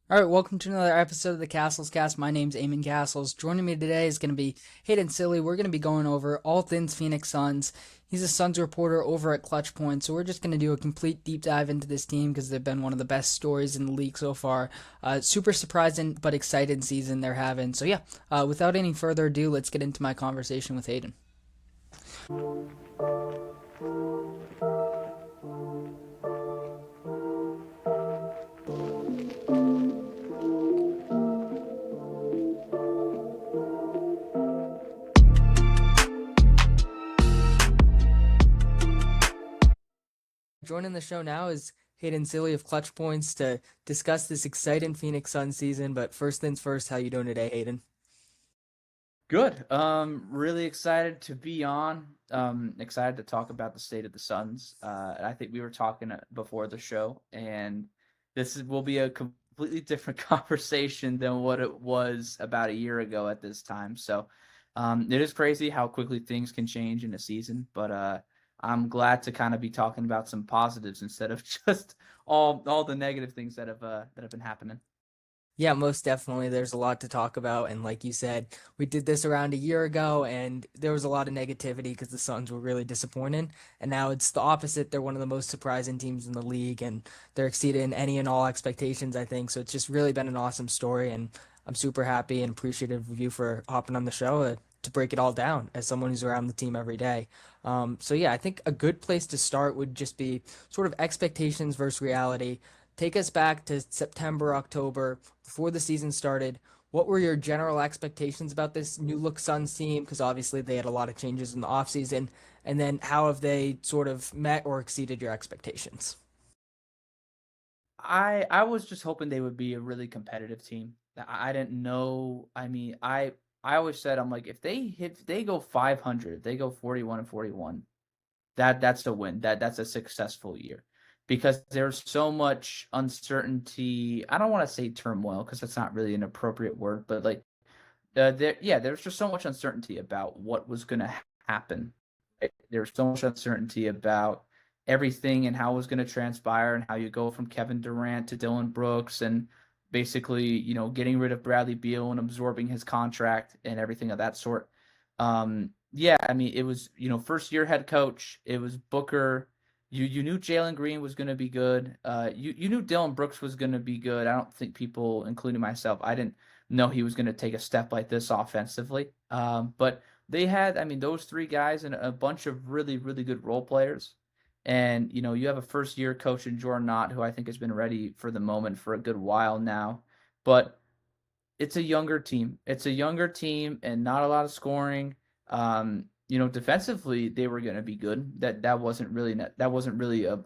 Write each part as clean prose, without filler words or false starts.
All right, welcome to another episode of the Cassels Cast. My name's Eamon Cassels. Joining me today is going to be Hayden Cilley. We're going to be going over all things Phoenix Suns. He's a Suns reporter over at Clutch Point, so we're just going to do a complete deep dive into this team because they've been one of the best stories in the league so far. Super surprising but excited season they're having. So yeah, without any further ado, let's get into my conversation with Hayden. Joining the show now is Hayden Cilley of Clutch Points to discuss this exciting Phoenix Suns season. But first things first, how you doing today, Hayden? Good. Really excited to be on. Excited to talk about the state of the Suns. I think we were talking before the show, and will be a completely different conversation than what it was about a year ago at this time. So, it is crazy how quickly things can change in a season, but I'm glad to kind of be talking about some positives instead of just all the negative things that have been happening. Yeah, most definitely. There's a lot to talk about. And like you said, we did this around a year ago, and there was a lot of negativity because the Suns were really disappointing. And now it's the opposite. They're one of the most surprising teams in the league, and they're exceeding any and all expectations, I think. So it's just really been an awesome story. And I'm super happy and appreciative of you for hopping on the show to break it all down as someone who's around the team every day. So yeah, I think a good place to start would just be sort of expectations versus reality. Take us back to September, October, before the season started. What were your general expectations about this new look Suns team? Because obviously they had a lot of changes in the offseason. And then how have they sort of met or exceeded your expectations? I was just hoping they would be a really competitive team. I didn't know. I always said I'm like if they go 500, they go 41-41. That's a win. That's a successful year because there's so much uncertainty. I don't want to say turmoil because that's not really an appropriate word, but like there's just so much uncertainty about what was going to happen. Right? There's so much uncertainty about everything and how it was going to transpire and how you go from Kevin Durant to Dillon Brooks and basically, getting rid of Bradley Beal and absorbing his contract and everything of that sort. Yeah, I mean, it was, first year head coach. It was Booker. You knew Jalen Green was going to be good. You knew Dillon Brooks was going to be good. I don't think people, including myself, I didn't know he was going to take a step like this offensively. But they had, I mean, those three guys and a bunch of really, really good role players. And, you have a first year coach in Jordan Ott, who I think has been ready for the moment for a good while now. But it's a younger team. It's a younger team and not a lot of scoring. Defensively they were going to be good. That wasn't really a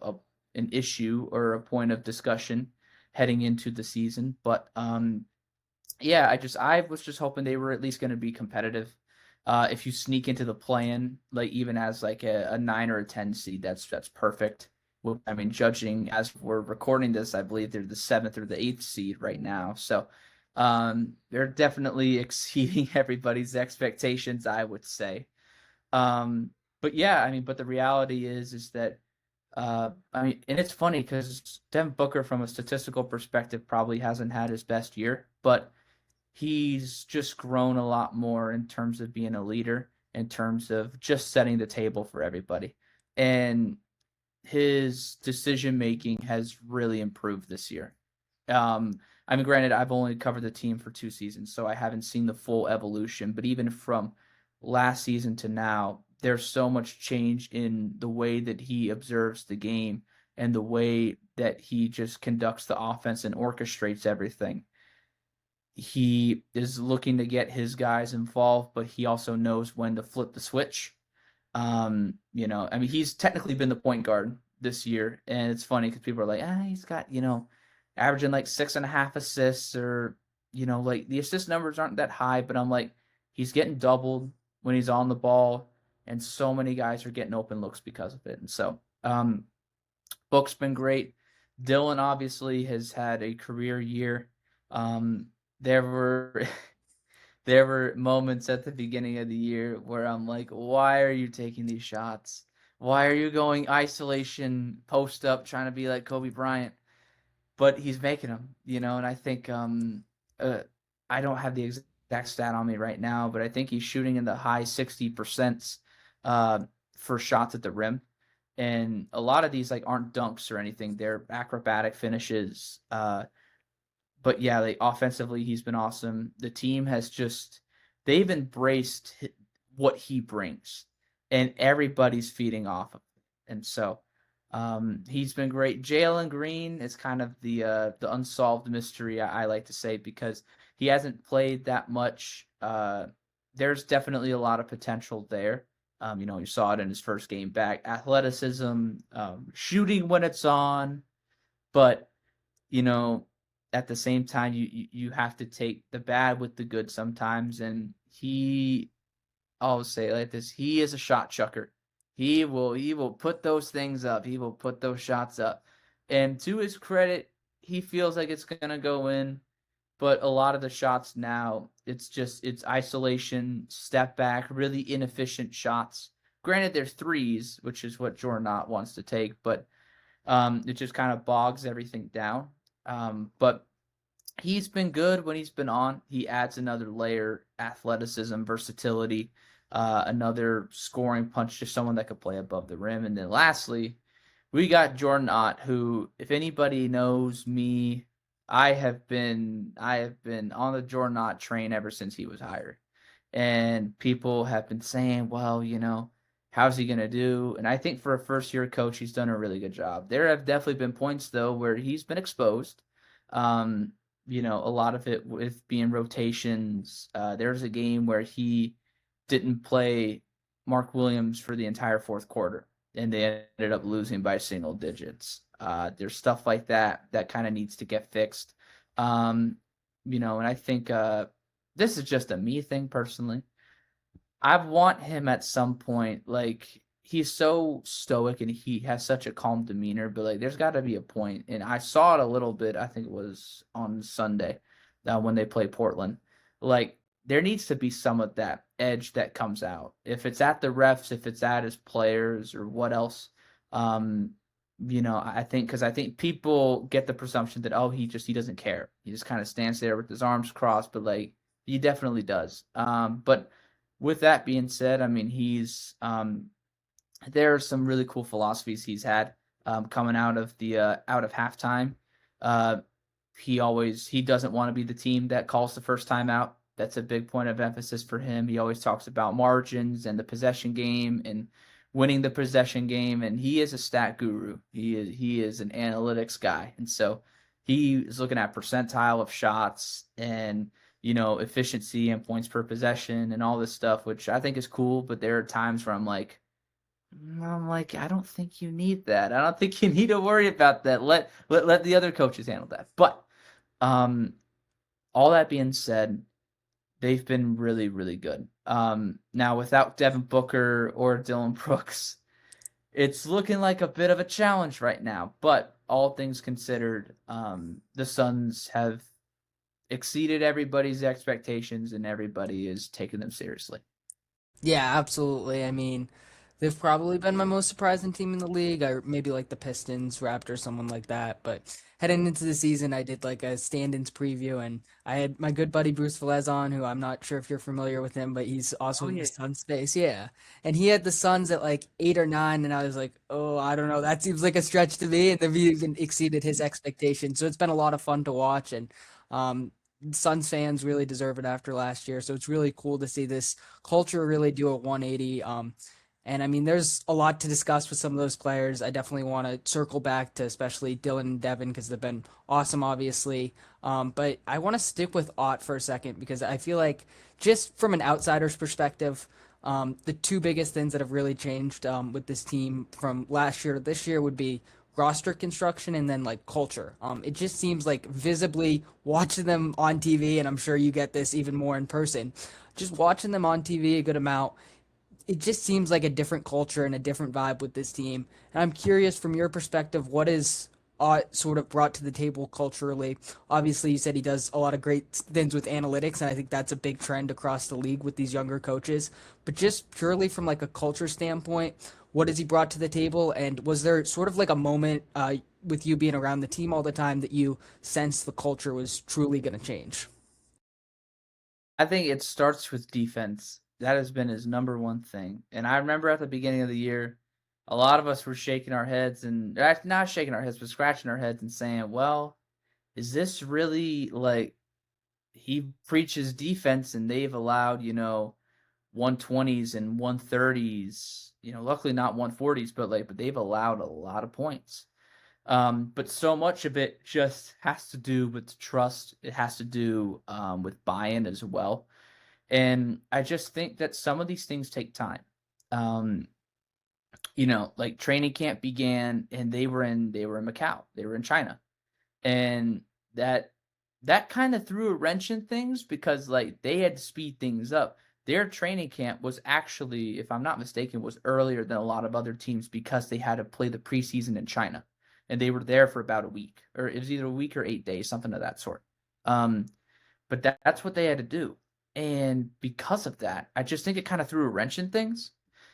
an issue or a point of discussion heading into the season. But yeah, I was just hoping they were at least going to be competitive. If you sneak into the play-in, like even as like a 9 or a 10 seed, that's perfect. Well, I mean, judging as we're recording this, I believe they're the seventh or the eighth seed right now. So they're definitely exceeding everybody's expectations, I would say. Um, but yeah, I mean, but the reality is that I mean, and it's funny because Devin Booker, from a statistical perspective, probably hasn't had his best year, but he's just grown a lot more in terms of being a leader, in terms of just setting the table for everybody. And his decision making has really improved this year. I mean, granted, I've only covered the team for 2 seasons, so I haven't seen the full evolution. But even from last season to now, there's so much change in the way that he observes the game and the way that he just conducts the offense and orchestrates everything. He is looking to get his guys involved, but he also knows when to flip the switch. I mean, he's technically been the point guard this year, and it's funny because people are like, he's got, averaging like 6.5 assists, or, like the assist numbers aren't that high, but I'm like, he's getting doubled when he's on the ball, and so many guys are getting open looks because of it. And so, Book's been great. Dillon obviously has had a career year. Um, there were there were moments at the beginning of the year where I'm like, why are you taking these shots? Why are you going isolation post up trying to be like Kobe Bryant? but he's making them, and I think I don't have the exact stat on me right now, but I think he's shooting in the high 60% for shots at the rim. And a lot of these like aren't dunks or anything. They're acrobatic finishes. But yeah, like offensively, he's been awesome. The team has they've embraced what he brings, and everybody's feeding off of it. And so he's been great. Jalen Green is kind of the unsolved mystery, I like to say, because he hasn't played that much. There's definitely a lot of potential there. You saw it in his first game back. Athleticism, shooting when it's on, but you know, at the same time, you have to take the bad with the good sometimes. And I'll say it like this: he is a shot chucker. He will put those things up. He will put those shots up. And to his credit, he feels like it's gonna go in. But a lot of the shots now, it's isolation, step back, really inefficient shots. Granted, there's threes, which is what Jordan Ott wants to take, but it just kind of bogs everything down. But he's been good when he's been on. He adds another layer, athleticism, versatility, another scoring punch, just someone that could play above the rim. And then lastly, we got Jordan Ott, who, if anybody knows me, I have been on the Jordan Ott train ever since he was hired. And people have been saying, well, how's he going to do? And I think for a first-year coach, he's done a really good job. There have definitely been points, though, where he's been exposed. A lot of it with being rotations. There's a game where he didn't play Mark Williams for the entire fourth quarter, and they ended up losing by single digits. There's stuff like that kind of needs to get fixed. And I think this is just a me thing personally. I want him at some point, like, he's so stoic and he has such a calm demeanor, but like there's got to be a point, and I saw it a little bit, I think it was on Sunday when they play Portland. Like, there needs to be some of that edge that comes out. If it's at the refs, if it's at his players or what else, I think people get the presumption that, he doesn't care. He just kind of stands there with his arms crossed, but like he definitely does. But with that being said, I mean, there are some really cool philosophies he's had coming out of halftime. He doesn't want to be the team that calls the first time out. That's a big point of emphasis for him. He always talks about margins and the possession game and winning the possession game. And he is a stat guru. He is an analytics guy. And so he is looking at percentile of shots and efficiency and points per possession and all this stuff, which I think is cool. But there are times where I'm like, I don't think you need that. I don't think you need to worry about that. Let the other coaches handle that. But all that being said, they've been really, really good. Now, without Devin Booker or Dillon Brooks, it's looking like a bit of a challenge right now. But all things considered, the Suns have exceeded everybody's expectations, and everybody is taking them seriously. Yeah, absolutely. I mean, they've probably been my most surprising team in the league. I maybe like the Pistons, Raptors, someone like that. But heading into the season, I did like a stand-ins preview, and I had my good buddy Bruce Velez on, who I'm not sure if you're familiar with him, but he's also Oh in the yeah. Suns space. Yeah, and he had the Suns at like 8 or 9, and I was like, oh, I don't know, that seems like a stretch to me, and they've even exceeded his expectations. So it's been a lot of fun to watch, and um, Suns fans really deserve it after last year. So it's really cool to see this culture really do a 180. And I mean, there's a lot to discuss with some of those players. I definitely want to circle back to especially Dillon and Devin because they've been awesome, obviously. But I want to stick with Ott for a second because I feel like just from an outsider's perspective, the two biggest things that have really changed with this team from last year to this year would be roster construction and then like culture. It just seems like visibly watching them on TV, and I'm sure you get this even more in person. Just watching them on TV a good amount, it just seems like a different culture and a different vibe with this team. And I'm curious from your perspective, what is sort of brought to the table culturally? Obviously, you said he does a lot of great things with analytics, and I think that's a big trend across the league with these younger coaches. But just purely from like a culture standpoint, What has he brought to the table? And was there sort of like a moment with you being around the team all the time that you sensed the culture was truly going to change? I think it starts with defense. That has been his number one thing. And I remember at the beginning of the year, a lot of us were shaking our heads and not shaking our heads, but scratching our heads and saying, well, is this really like he preaches defense and they've allowed, 120s and 130s, luckily not 140s, but they've allowed a lot of points. But so much of it just has to do with trust. It has to do with buy-in as well. And I just think that some of these things take time. Um, like training camp began and they were in Macau. They were in China. And that kind of threw a wrench in things because like they had to speed things up. Their training camp was actually, if I'm not mistaken, was earlier than a lot of other teams because they had to play the preseason in China. And they were there for about a week, or it was either a week or 8 days, something of that sort. Um, but that's what they had to do. And because of that, I just think it kind of threw a wrench in things.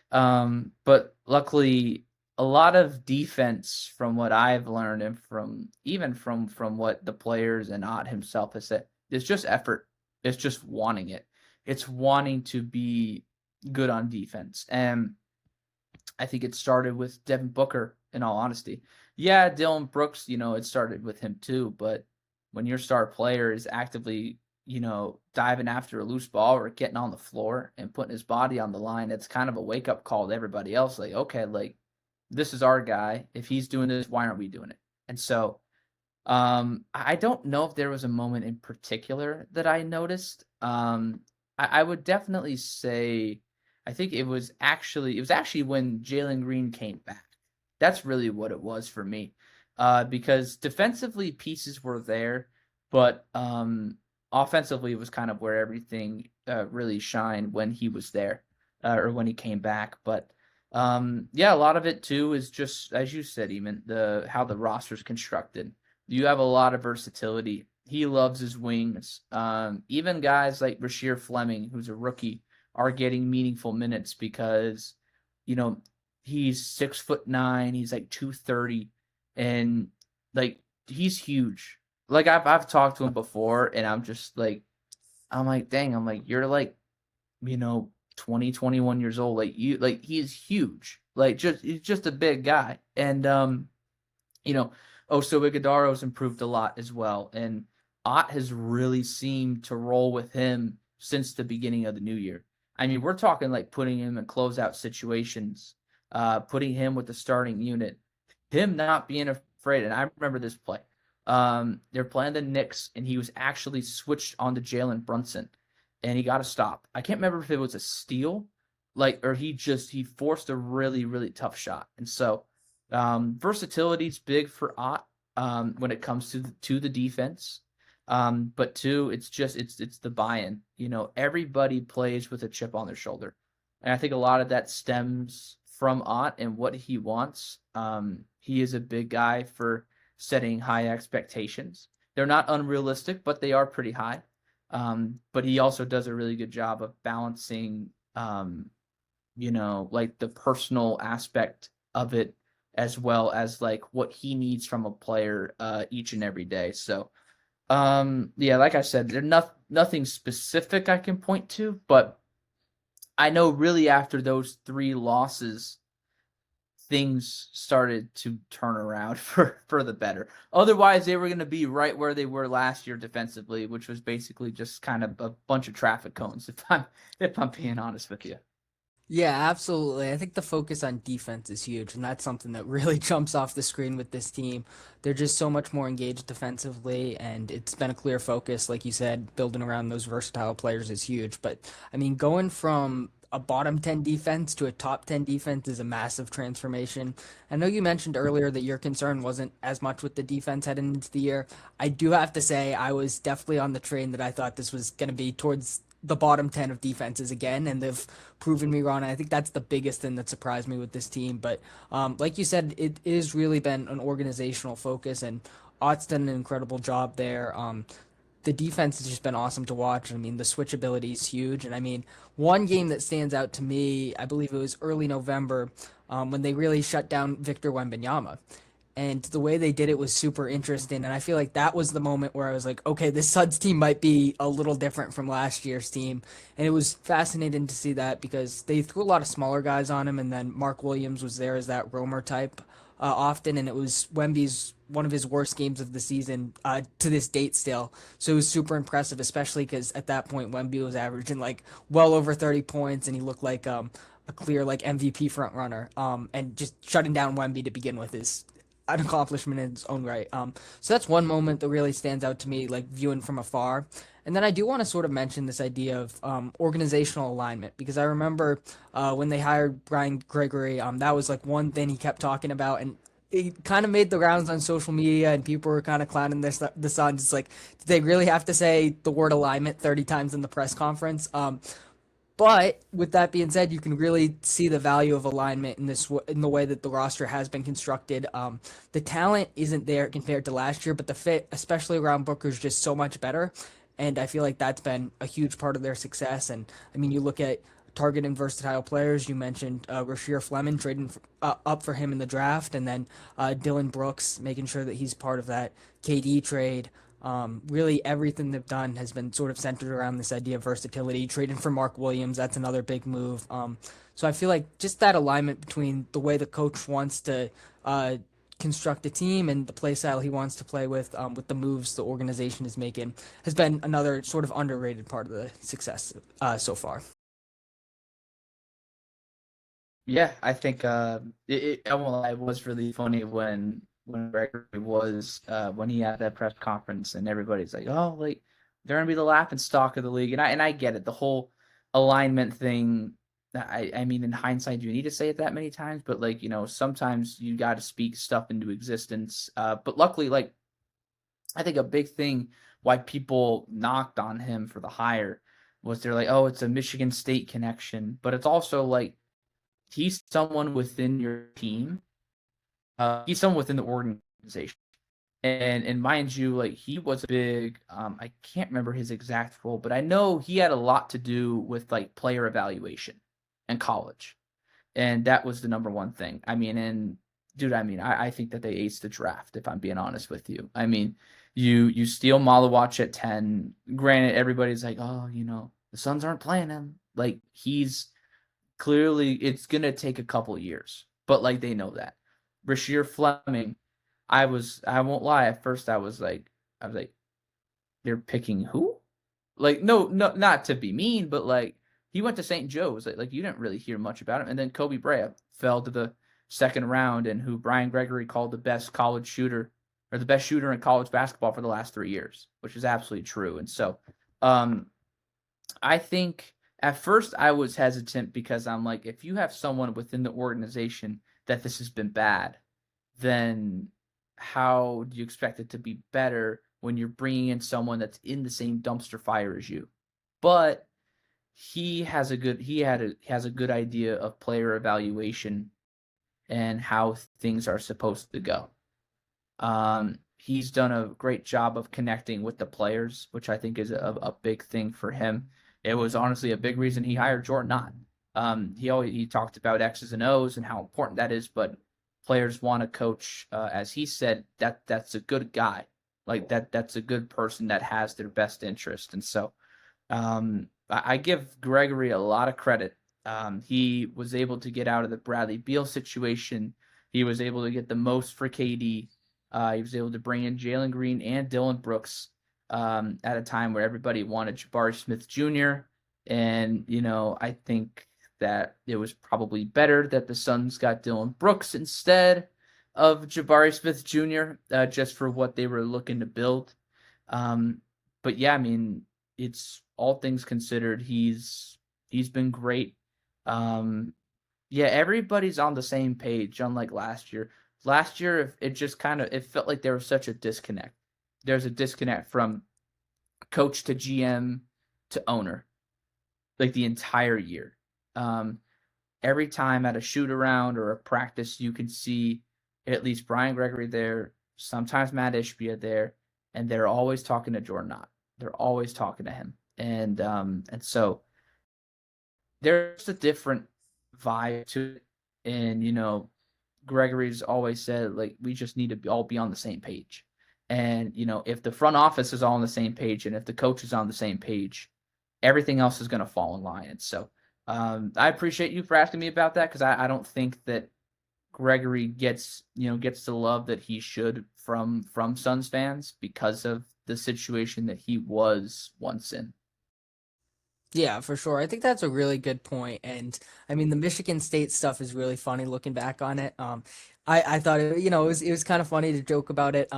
But luckily, a lot of defense, from what I've learned, and from what the players and Ott himself has said, is just effort. It's just wanting it. It's wanting to be good on defense. And I think it started with Devin Booker, in all honesty. Yeah, Dillon Brooks, it started with him too, but when your star player is actively, diving after a loose ball or getting on the floor and putting his body on the line, it's kind of a wake up call to everybody else. Like, okay, like this is our guy. If he's doing this, why aren't we doing it? And so I don't know if there was a moment in particular that I noticed. I would definitely say I think it was actually when Jalen Green came back. That's really what it was for me. Because defensively pieces were there, but offensively was kind of where everything really shined when he was there, or when he came back. But yeah, a lot of it too is just as you said, Eamon, how the roster's constructed. You have a lot of versatility. He loves his wings. Even guys like Rasheer Fleming, who's a rookie, are getting meaningful minutes because, you know, he's 6'9", he's like 230, and like he's huge. Like I've talked to him before, and I'm like, dang, I'm like, you're like, 20, 21 years old. Like he's huge. He's just a big guy. And you know, Oso Iguodaro's improved a lot as well. And Ott has really seemed to roll with him since the beginning of the new year. I mean, we're talking like putting him in closeout situations, putting him with the starting unit, him not being afraid. And I remember this play. They're playing the Knicks, and he was actually switched on to Jalen Brunson, and he got a stop. I can't remember if it was a steal, or he forced a really, really tough shot. And so versatility is big for Ott when it comes to the defense. But two, it's the buy-in. Everybody plays with a chip on their shoulder, and I think a lot of that stems from Ott and what he wants. He is a big guy for setting high expectations. They're not unrealistic, but they are pretty high. But he also does a really good job of balancing, like the personal aspect of it, as well as like what he needs from a player each and every day. So, yeah, like I said, there's nothing specific I can point to, but I know really after those 3 losses, things started to turn around for the better. Otherwise, they were going to be right where they were last year defensively, which was basically just kind of a bunch of traffic cones, if I'm being honest with you. Yeah, absolutely. I think the focus on defense is huge, and that's something that really jumps off the screen with this team. They're just so much more engaged defensively, and it's been a clear focus. Like you said, building around those versatile players is huge. But I mean, going from a bottom 10 defense to a top 10 defense is a massive transformation. I know you mentioned earlier that your concern wasn't as much with the defense heading into the year. I do have to say, I was definitely on the train that I thought this was going to be towards the bottom 10 of defenses again, and they've proven me wrong. And I think that's the biggest thing that surprised me with this team. But like you said, it is really been an organizational focus, and Ott's done an incredible job there. The defense has just been awesome to watch. I mean, the switchability is huge. And I mean, one game that stands out to me, I believe it was early November. when they really shut down Victor Wembanyama. And the way they did it was super interesting. And I feel like that was the moment where I was like, okay, this Suns team might be a little different from last year's team. And it was fascinating to see that because they threw a lot of smaller guys on him. And then Mark Williams was there as that roamer type often. And it was Wemby's one of his worst games of the season to this date still. So it was super impressive, especially because at that point, Wemby was averaging like well over 30 points and he looked like a clear like MVP front runner. And just shutting down Wemby to begin with is an accomplishment in its own right. So that's one moment that really stands out to me, like viewing from afar. And then I do want to sort of mention this idea of organizational alignment because I remember when they hired Brian Gregory, that was like one thing he kept talking about, and it kind of made the rounds on social media, and people were kind of clowning the Suns. It's like, did they really have to say the word alignment 30 times in the press conference? But with that being said, you can really see the value of alignment in the way that the roster has been constructed. The talent isn't there compared to last year, but the fit, especially around Booker, is just so much better. And I feel like that's been a huge part of their success. And I mean, you look at targeting versatile players. You mentioned Rasheer Fleming trading up for him in the draft, and then Dillon Brooks making sure that he's part of that KD trade. Really, everything they've done has been sort of centered around this idea of versatility. Trading for Mark Williams, that's another big move. So I feel like just that alignment between the way the coach wants to construct a team and the play style he wants to play with the moves the organization is making, has been another sort of underrated part of the success so far. Yeah, I think I won't lie, it was really funny when Gregory was when he had that press conference and everybody's like, oh, like they're gonna be the laughing stock of the league, and I get it, the whole alignment thing. I mean, in hindsight, do you need to say it that many times? But like, sometimes you got to speak stuff into existence. But luckily, like I think a big thing why people knocked on him for the hire was they're like, oh, it's a Michigan State connection, but it's also like he's someone within your team. He's someone within the organization. And mind you, like he was a big I can't remember his exact role, but I know he had a lot to do with like player evaluation in college. And that was the number one thing. I mean, and dude, I mean, I think that they aced the draft, if I'm being honest with you. I mean, you steal Malawatch at 10. Granted, everybody's like, oh, the Suns aren't playing him. Like he's clearly it's gonna take a couple years, but like they know that. Rasheer Fleming, I won't lie, at first I was like, they're picking who? Like, no, not to be mean, but like he went to St. Joe's. Like you didn't really hear much about him. And then Kobe Bryant fell to the second round, and who Brian Gregory called the best college shooter or the best shooter in college basketball for the last 3 years, which is absolutely true. And so, um, I think at first I was hesitant because I'm like, if you have someone within the organization that this has been bad, then how do you expect it to be better when you're bringing in someone that's in the same dumpster fire as you? But he has a good idea of player evaluation and how things are supposed to go. He's done a great job of connecting with the players, which I think is a big thing for him. It was honestly a big reason he hired Jordan Ott. He talked about X's and O's and how important that is, but players want a coach, as he said, that's a good guy, like that's a good person that has their best interest. And so I give Gregory a lot of credit. He was able to get out of the Bradley Beal situation. He was able to get the most for KD. He was able to bring in Jalen Green and Dillon Brooks at a time where everybody wanted Jabari Smith Jr. And, I think that it was probably better that the Suns got Dillon Brooks instead of Jabari Smith Jr. Just for what they were looking to build. But yeah, I mean, it's all things considered, he's been great. Yeah, everybody's on the same page, unlike last year. Last year, it just it felt like there was such a disconnect. There's a disconnect from coach to GM to owner, like the entire year. Every time at a shoot around or a practice, you can see at least Brian Gregory there, sometimes Matt Ishbia there, and they're always talking to Jordan Ott. They're always talking to him, and so there's a different vibe to it. And, Gregory's always said, like, we just need to all be on the same page. And, if the front office is all on the same page and if the coach is on the same page, everything else is going to fall in line. And so I appreciate you for asking me about that, because I don't think that Gregory gets the love that he should from Suns fans because of the situation that he was once in. Yeah, for sure. I think that's a really good point. And I mean, the Michigan State stuff is really funny looking back on it. I thought it was kind of funny to joke about it.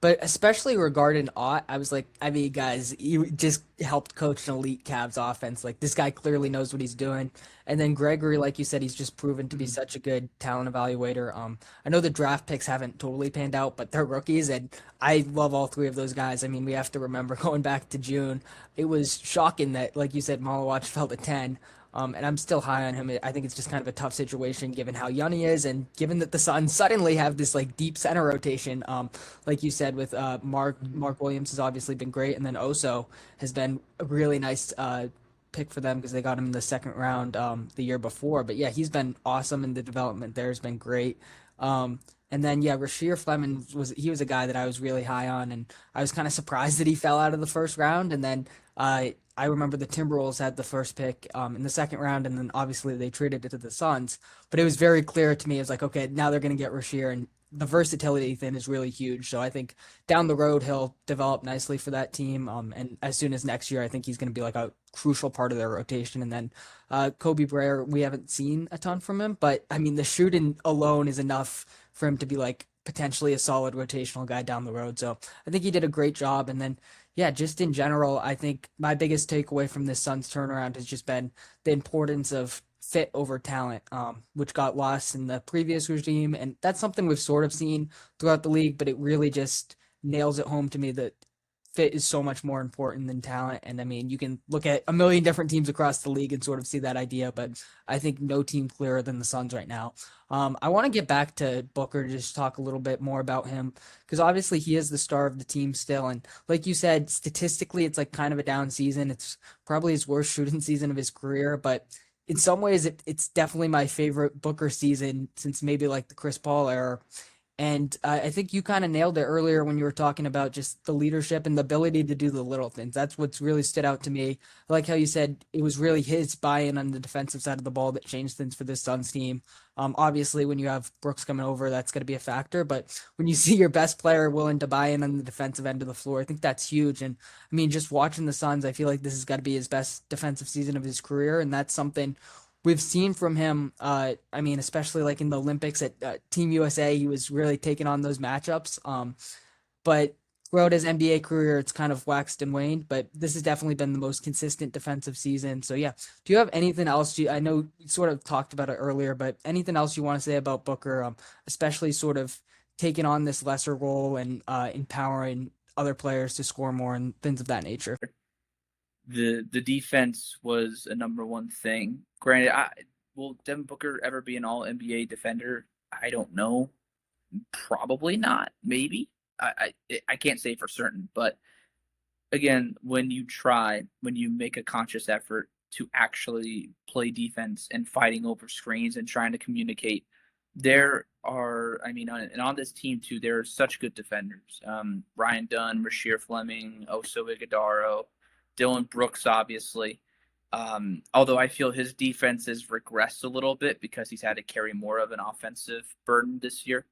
But especially regarding Ott, I was like, I mean, guys, you just helped coach an elite Cavs offense. Like this guy clearly knows what he's doing. And then Gregory, like you said, he's just proven to be Mhm. such a good talent evaluator. I know the draft picks haven't totally panned out, but they're rookies, and I love all three of those guys. I mean, we have to remember going back to June, it was shocking that, like you said, Malawach fell to 10. And I'm still high on him. I think it's just kind of a tough situation given how young he is, and given that the Suns suddenly have this like deep center rotation. Like you said, with Mark Williams has obviously been great, and then Oso has been a really nice pick for them because they got him in the second round the year before. But yeah, he's been awesome, and the development there has been great. And then yeah, Rasheer Fleming was a guy that I was really high on, and I was kind of surprised that he fell out of the first round. And then I remember the Timberwolves had the first pick in the second round, and then obviously they traded it to the Suns. But it was very clear to me. It was like, okay, now they're going to get Rasheer, and the versatility thing is really huge. So I think down the road he'll develop nicely for that team. And as soon as next year, I think he's going to be like a crucial part of their rotation. And then Kobe Bryant, we haven't seen a ton from him, but I mean the shooting alone is enough for him to be like potentially a solid rotational guy down the road. So I think he did a great job. And then yeah, just in general, I think my biggest takeaway from this Suns turnaround has just been the importance of fit over talent, which got lost in the previous regime. And that's something we've sort of seen throughout the league, but it really just nails it home to me that fit is so much more important than talent. And I mean, you can look at a million different teams across the league and sort of see that idea, but I think no team clearer than the Suns right now. I want to get back to Booker to just talk a little bit more about him because obviously he is the star of the team still. And like you said, statistically, it's like kind of a down season. It's probably his worst shooting season of his career, but in some ways, it's definitely my favorite Booker season since maybe like the Chris Paul era. And I think you kind of nailed it earlier when you were talking about just the leadership and the ability to do the little things. That's what's really stood out to me. I like how you said it was really his buy-in on the defensive side of the ball that changed things for this Suns team. Obviously, when you have Brooks coming over, that's going to be a factor. But when you see your best player willing to buy in on the defensive end of the floor, I think that's huge. And I mean, just watching the Suns, I feel like this has got to be his best defensive season of his career, and that's something we've seen from him. I mean, especially like in the Olympics at Team USA, he was really taking on those matchups. But throughout his NBA career, it's kind of waxed and waned. But this has definitely been the most consistent defensive season. So yeah, do you have anything else? I know you sort of talked about it earlier, but anything else you want to say about Booker, especially sort of taking on this lesser role and empowering other players to score more and things of that nature? The defense was a number one thing. Granted, will Devin Booker ever be an All NBA defender? I don't know. Probably not. Maybe. I can't say for certain. But again, when you make a conscious effort to actually play defense and fighting over screens and trying to communicate, there are, I mean, on this team too, there are such good defenders. Ryan Dunn, Rasheer Fleming, Oso Ighodaro, Dillon Brooks, obviously. Although I feel his defense has regressed a little bit because he's had to carry more of an offensive burden this year.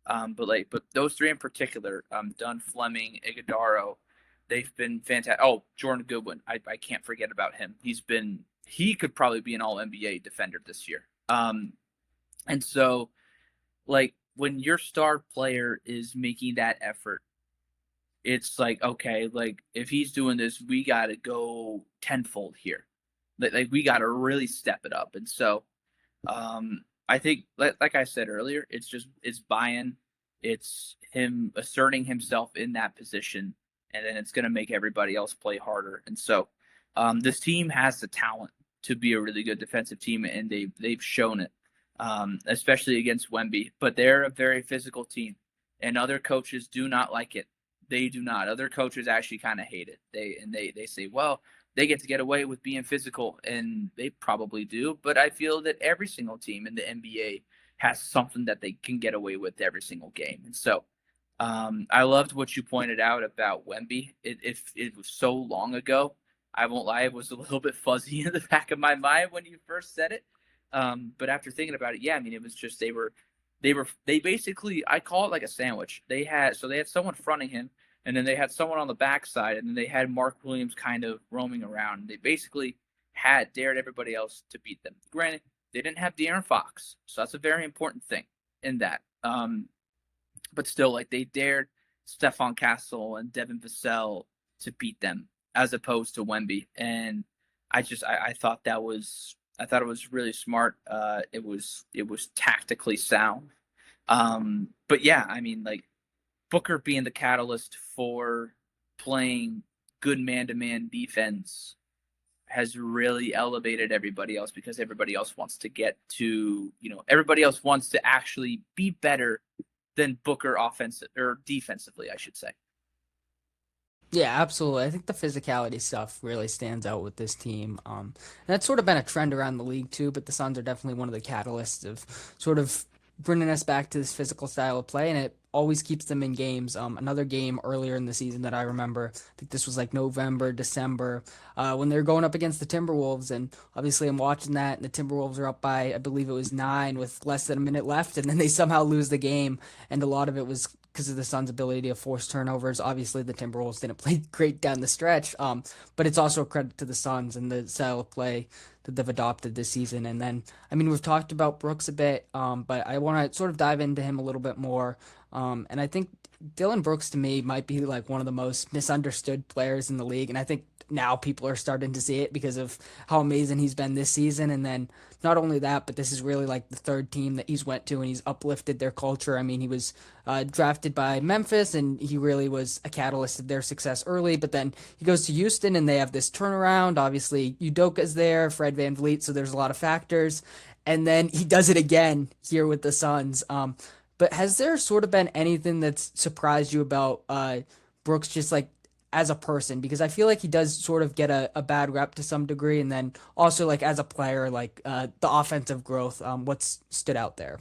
But those three in particular, Dunn, Fleming, Ighodaro, they've been fantastic. Oh, Jordan Goodwin, I can't forget about him. He could probably be an All NBA defender this year. And so, like, when your star player is making that effort, it's like, okay, like, if he's doing this, we got to go tenfold here. Like we got to really step it up. And so, I think, like I said earlier, it's buy-in, it's him asserting himself in that position, and then it's going to make everybody else play harder. And so, this team has the talent to be a really good defensive team, and they've shown it, especially against Wemby. But they're a very physical team, and other coaches do not like it. They do not. Other coaches actually kind of hate it. They say, well, they get away with being physical, and they probably do. But I feel that every single team in the NBA has something that they can get away with every single game. And so I loved what you pointed out about Wemby. It was so long ago. I won't lie, it was a little bit fuzzy in the back of my mind when you first said it. But after thinking about it, yeah, I mean, it was just they basically, I call it like a sandwich. They had someone fronting him, and then they had someone on the backside, and then they had Mark Williams kind of roaming around. They basically had dared everybody else to beat them. Granted, they didn't have De'Aaron Fox, so that's a very important thing in that. But still, like, they dared Stephon Castle and Devin Vassell to beat them as opposed to Wemby, and I thought it was really smart. It was tactically sound. But yeah, I mean, like, Booker being the catalyst for playing good man-to-man defense has really elevated everybody else, because everybody else wants to get to, everybody else wants to actually be better than Booker offensive or defensively, I should say. Yeah, absolutely. I think the physicality stuff really stands out with this team. And that's sort of been a trend around the league too, but the Suns are definitely one of the catalysts of sort of bringing us back to this physical style of play, and it always keeps them in games. Another game earlier in the season that I remember, I think this was like November, December, when they were going up against the Timberwolves, and obviously I'm watching that, and the Timberwolves are up by, I believe it was 9 with less than a minute left, and then they somehow lose the game, and a lot of it was because of the Suns' ability to force turnovers. Obviously, the Timberwolves didn't play great down the stretch, but it's also a credit to the Suns and the style of play that they've adopted this season. And then, I mean, we've talked about Brooks a bit, but I want to sort of dive into him a little bit more. And I think Dillon Brooks to me might be like one of the most misunderstood players in the league, and I think now people are starting to see it because of how amazing he's been this season. And then not only that, but this is really like the third team that he's went to, and he's uplifted their culture. I mean, he was drafted by Memphis, and he really was a catalyst of their success early. But then he goes to Houston, and they have this turnaround. Obviously, Udoka's there, Fred VanVleet, so there's a lot of factors. And then he does it again here with the Suns. But has there sort of been anything that's surprised you about Brooks, just like as a person? Because I feel like he does sort of get a bad rep to some degree, and then also like as a player, like the offensive growth. What's stood out there?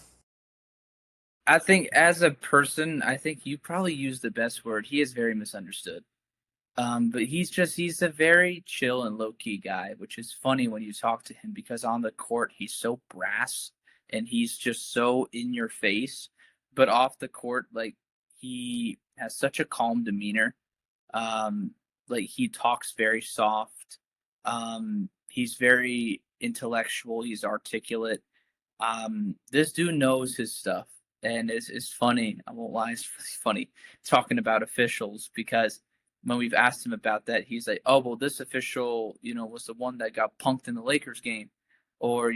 I think as a person, I think you probably used the best word. He is very misunderstood. But he's a very chill and low key guy, which is funny when you talk to him, because on the court he's so brass and he's just so in your face. But off the court, like, he has such a calm demeanor. Um, like, he talks very soft. He's very intellectual. He's articulate. This dude knows his stuff, and it's funny. I won't lie, it's really funny talking about officials, because when we've asked him about that, he's like, "Oh, well, this official, was the one that got punked in the Lakers game, or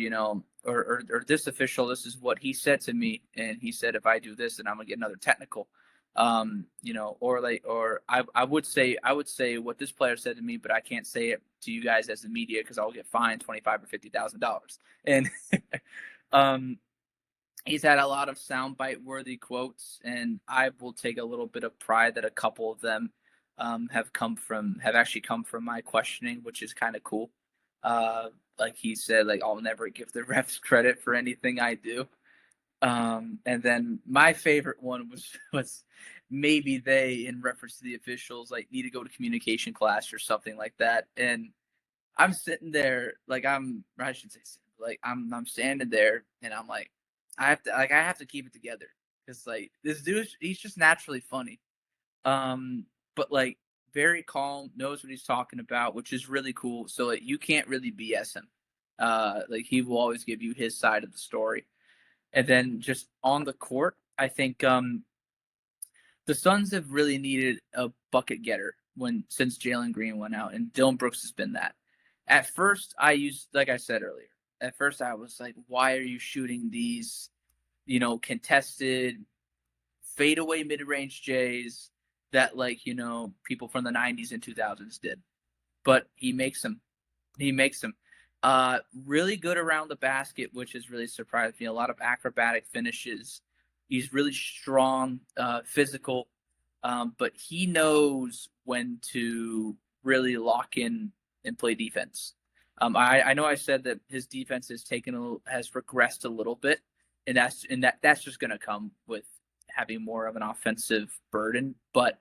or this official, this is what he said to me, and he said if I do this, then I'm gonna get another technical." Or I would say what this player said to me, but I can't say it to you guys as the media because I'll get fined $25,000 or $50,000. And um, he's had a lot of soundbite worthy quotes, and I will take a little bit of pride that a couple of them have actually come from my questioning, which is kind of cool. Like he said, like, I'll never give the refs credit for anything I do. And then my favorite one was maybe they, in reference to the officials, like, need to go to communication class or something like that. And I'm sitting there, like, I should say, like, I'm standing there, and I'm like, I have to keep it together, because, like, this dude, he's just naturally funny. But, like, very calm, knows what he's talking about, which is really cool. So, like, you can't really BS him. Like, he will always give you his side of the story. And then just on the court, I think the Suns have really needed a bucket getter since Jalen Green went out, and Dillon Brooks has been that. At first, like I said earlier, at first I was like, why are you shooting these, contested fadeaway mid-range J's that, like, people from the 90s and 2000s did? But he makes them. He makes them. Really good around the basket, which has really surprised me. A lot of acrobatic finishes. He's really strong, physical, but he knows when to really lock in and play defense. I know I said that his defense has regressed a little bit, that's just going to come with having more of an offensive burden. But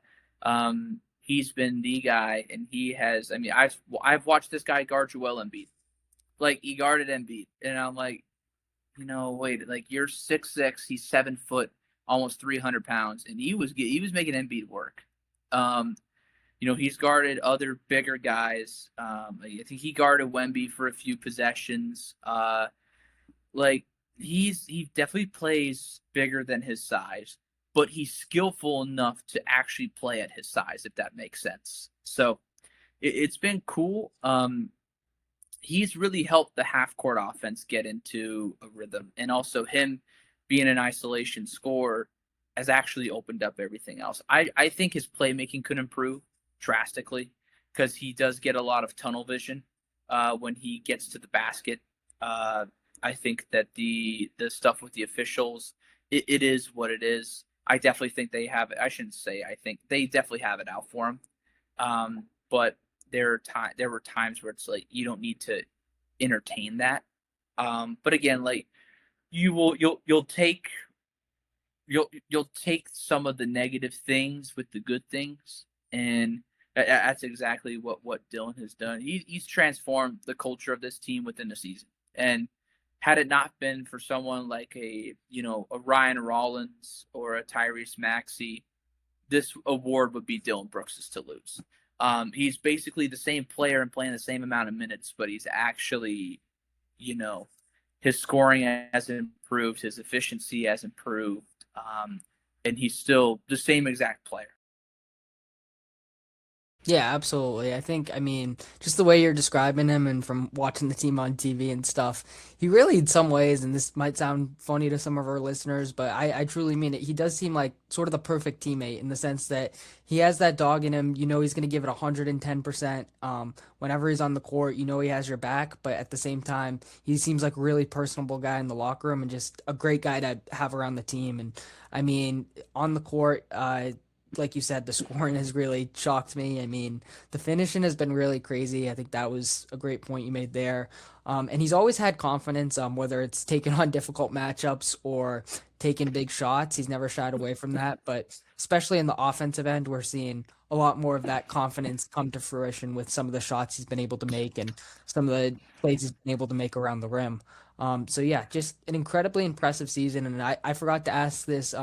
he's been the guy, and he has. I mean, I've watched this guy guard Joel Embiid. Like, he guarded Embiid, and I'm like, wait, like, you're 6'6", he's 7 foot, almost 300 pounds, and he was making Embiid work. He's guarded other bigger guys. I think he guarded Wemby for a few possessions. Like, he definitely plays bigger than his size, but he's skillful enough to actually play at his size, if that makes sense. So it's been cool. He's really helped the half court offense get into a rhythm, and also him being an isolation scorer has actually opened up everything else. I think his playmaking could improve drastically because he does get a lot of tunnel vision when he gets to the basket. I think that the stuff with the officials, it is what it is. I definitely think they have it. I shouldn't say I think they definitely have it out for him. But there were times where it's like you don't need to entertain that. But again, like, you'll take some of the negative things with the good things, and that's exactly what Dillon has done. He's transformed the culture of this team within the season. And had it not been for someone like a Ryan Rollins or a Tyrese Maxey, this award would be Dillon Brooks's to lose. He's basically the same player and playing the same amount of minutes, but he's actually, his scoring has improved, his efficiency has improved, and he's still the same exact player. Yeah, absolutely. I mean, just the way you're describing him and from watching the team on TV and stuff, he really, in some ways, and this might sound funny to some of our listeners, but I truly mean it. He does seem like sort of the perfect teammate in the sense that he has that dog in him. You know, he's going to give it 110%. Whenever he's on the court, you know he has your back, but at the same time, he seems like a really personable guy in the locker room and just a great guy to have around the team. And I mean, on the court, like you said, the scoring has really shocked me. I mean, the finishing has been really crazy. I think that was a great point you made there. And he's always had confidence, whether it's taking on difficult matchups or taking big shots. He's never shied away from that. But especially in the offensive end, we're seeing a lot more of that confidence come to fruition with some of the shots he's been able to make and some of the plays he's been able to make around the rim. So yeah, just an incredibly impressive season. And I forgot to ask this